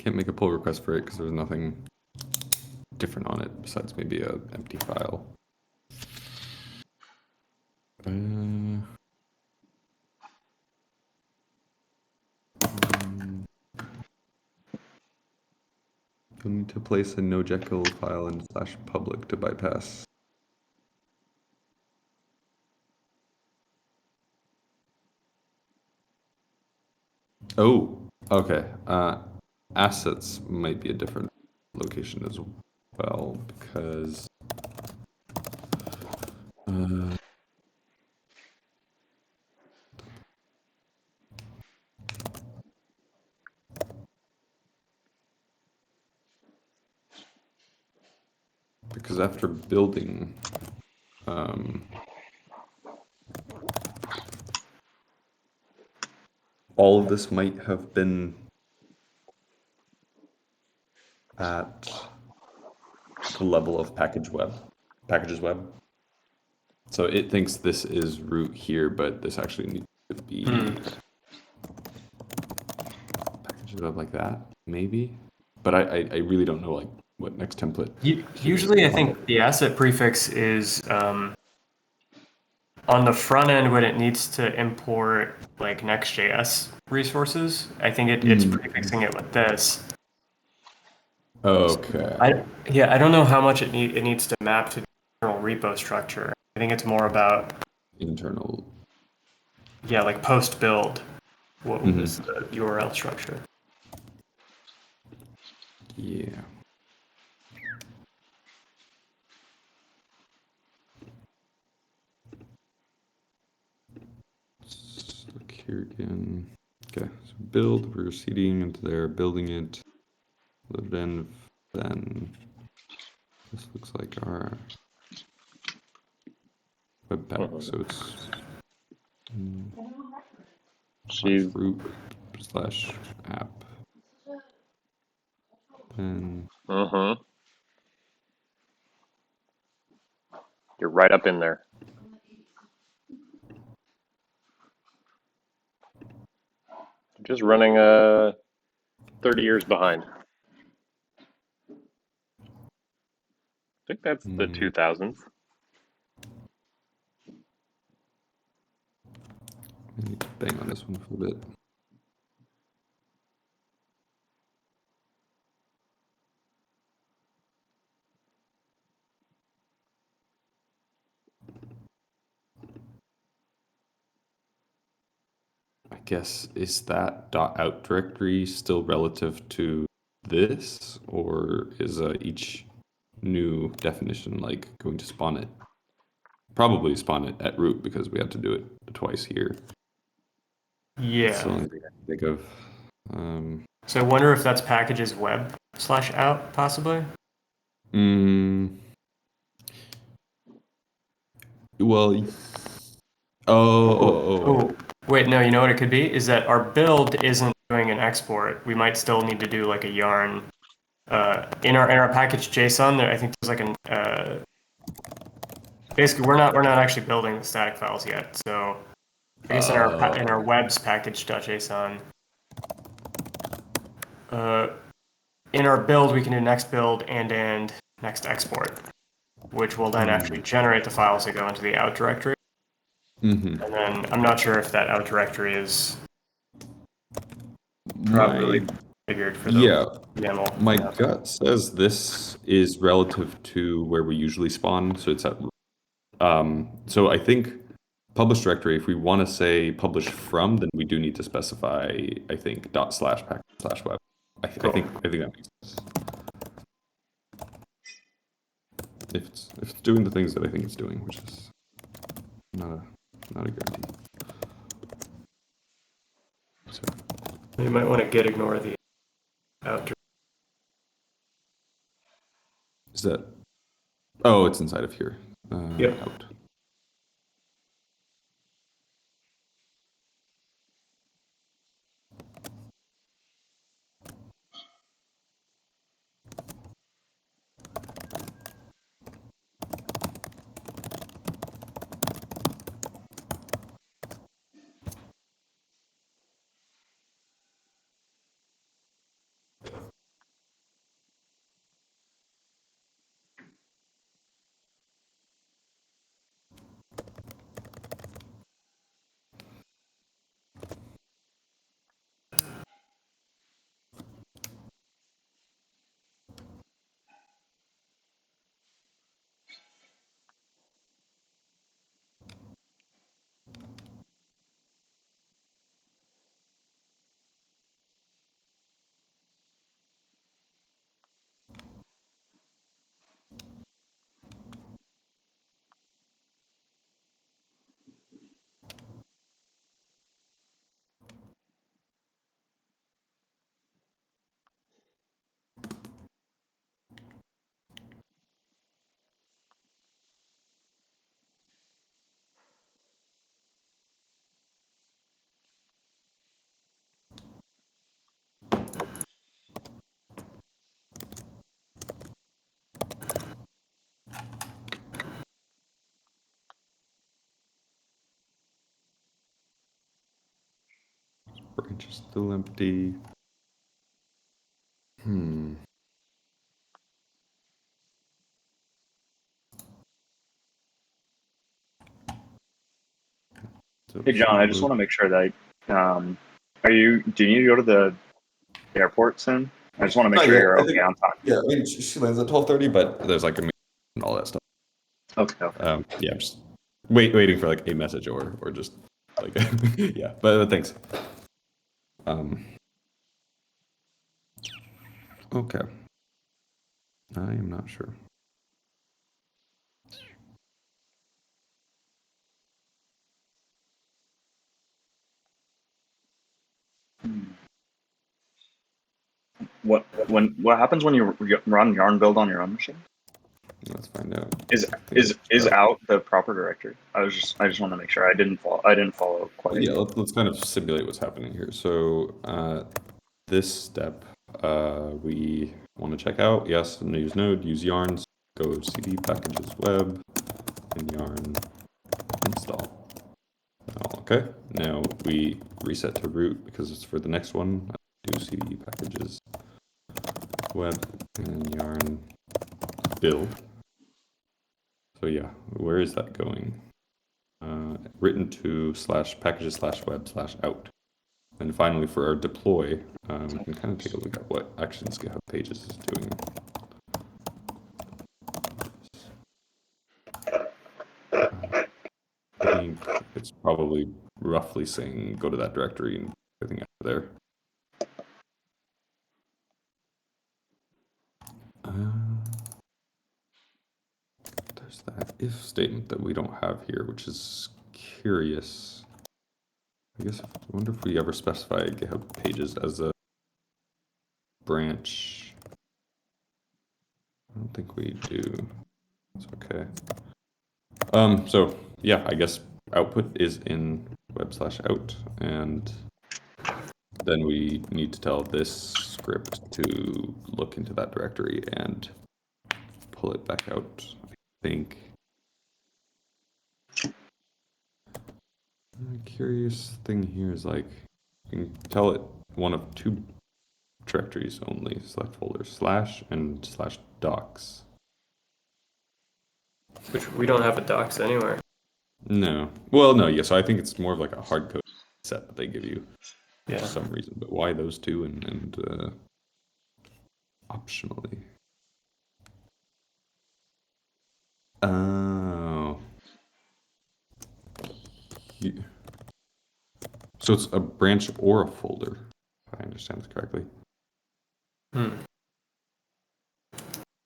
make a pull request for it because there's nothing different on it besides maybe an empty file. You'll need to place a nojekyll file in /public to bypass. Oh, okay. Assets might be a different location as well because after building all of this might have been at the level of packages web. So it thinks this is root here, but this actually needs to be packages web like that, maybe. But I really don't know like what next template. Usually, I think the asset prefix is on the front end when it needs to import like Next.js resources. I think it's prefixing it with this. Okay. I don't know how much it needs to map to the internal repo structure. I think it's more about internal. Yeah, like post build. What was the URL structure? Yeah. Let's look here again. Okay, so build, we're seeding into there, building it, load in, then this looks like our webpack, so it's root /app. And You're right up in there. Just running 30 years behind. I think that's the 2000s. I need to bang on this one for a bit. I guess, is that .out directory still relative to this, or is each new definition like going to spawn it? Probably spawn it at root because we had to do it twice here. That's the Yeah. only thing I can think of. So I wonder if that's packages web/out possibly. Well, oh. Oh, wait, no, you know what it could be? Is that our build isn't doing an export. We might still need to do like a yarn. In our package JSON, there I think there's like an basically we're not actually building the static files yet. So I guess in our webs package.json, in our build we can do next build and next export, which will then actually generate the files that go into the out directory. And then I'm not sure if that out directory is properly configured for the YAML. My gut says this is relative to where we usually spawn, so it's at. So I think publish directory. If we want to say publish from, then we do need to specify. I think /package/web. I think that makes sense. If it's doing the things that I think it's doing, which is not a guarantee. So you might want to git ignore the out directory. is that? Oh, it's inside of here. Yep. Out. Branch is still empty. Hey John, I just want to make sure that do you need to go to the airport soon? I just want to make sure you're okay on time. Yeah, I mean, she lands at 12:30, but there's like a meeting and all that stuff. Okay. Yeah, I'm just waiting for like a message or just like yeah. But thanks. Okay. I am not sure. What happens when you run yarn build on your own machine? Let's find out. Is out the proper directory? I just want to make sure I didn't follow quite. Yeah, let's kind of simulate what's happening here. So this step we want to check out. Yes, use node, use yarns, go cd packages web and yarn install. Okay, now we reset to root because it's for the next one. Do cd packages web and yarn build. So yeah, where is that going? Written to /packages/web/out. And finally, for our deploy, we can kind of take a look at what actions GitHub Pages is doing. I think it's probably roughly saying go to that directory and everything out there. There's that if statement that we don't have here, which is curious. I guess I wonder if we ever specify GitHub pages as a branch. I don't think we do. It's okay. So yeah, I guess output is in web/out, and then we need to tell this script to look into that directory and pull it back out, I think. The curious thing here is like, you can tell it one of two directories only, select folder / and /docs. Which we don't have a docs anywhere. No. Well, no, yeah, so I think it's more of like a hard code set that they give you Yeah. for some reason. But why those two and optionally? Oh. So it's a branch or a folder, if I understand this correctly.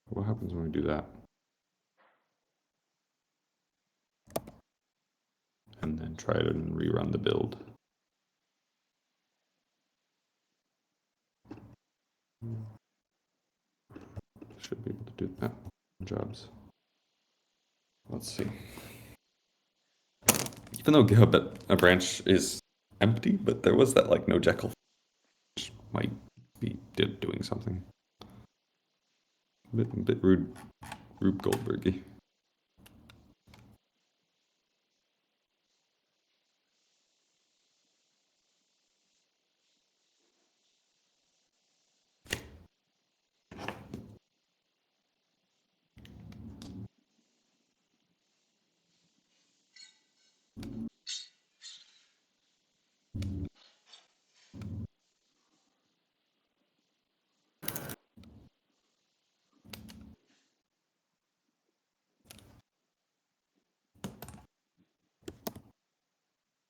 What happens when we do that? And then try it and rerun the build. Should be able to do that. Jobs. Let's see. Even though GitHub a branch is empty, but there was that like no Jekyll, which might be doing something. A bit rude, Rube Goldbergy.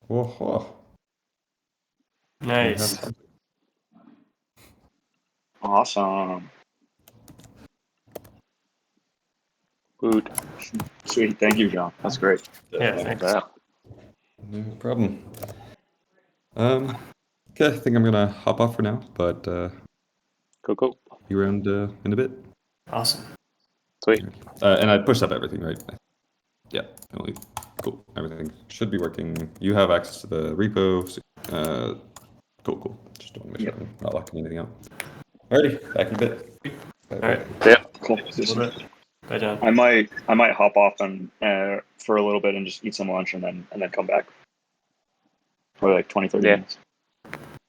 Whoa. Nice. Awesome. Boot. Sweet. Thank you, John. That's great. Yeah, thanks. Yeah. No problem. Okay, I think I'm gonna hop off for now, but Cool. be around in a bit. Awesome. Sweet. And I pushed up everything, right? Yeah, cool. Everything should be working. You have access to the repo. Cool. Just don't make sure I'm not locking anything out. Alrighty, back in a bit. Bye. All right. Yeah. Cool. See you in a little bit. Bye, John. I might hop off and for a little bit and just eat some lunch and then come back for like 20-30 Yeah. minutes.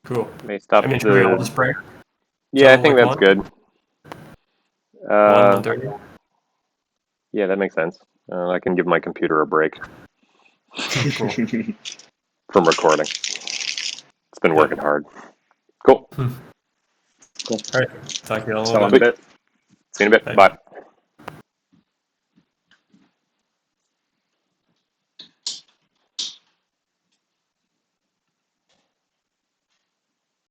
Cool. May stop I mean, should we all the. just break? Yeah, I So, think like, that's one? good. 1:30? Yeah, that makes sense. I can give my computer a break Cool. from recording. It's been working hard. Cool. All right. Talk to you all in a So little in bit. a bit. See you in a bit. Bye. Bye.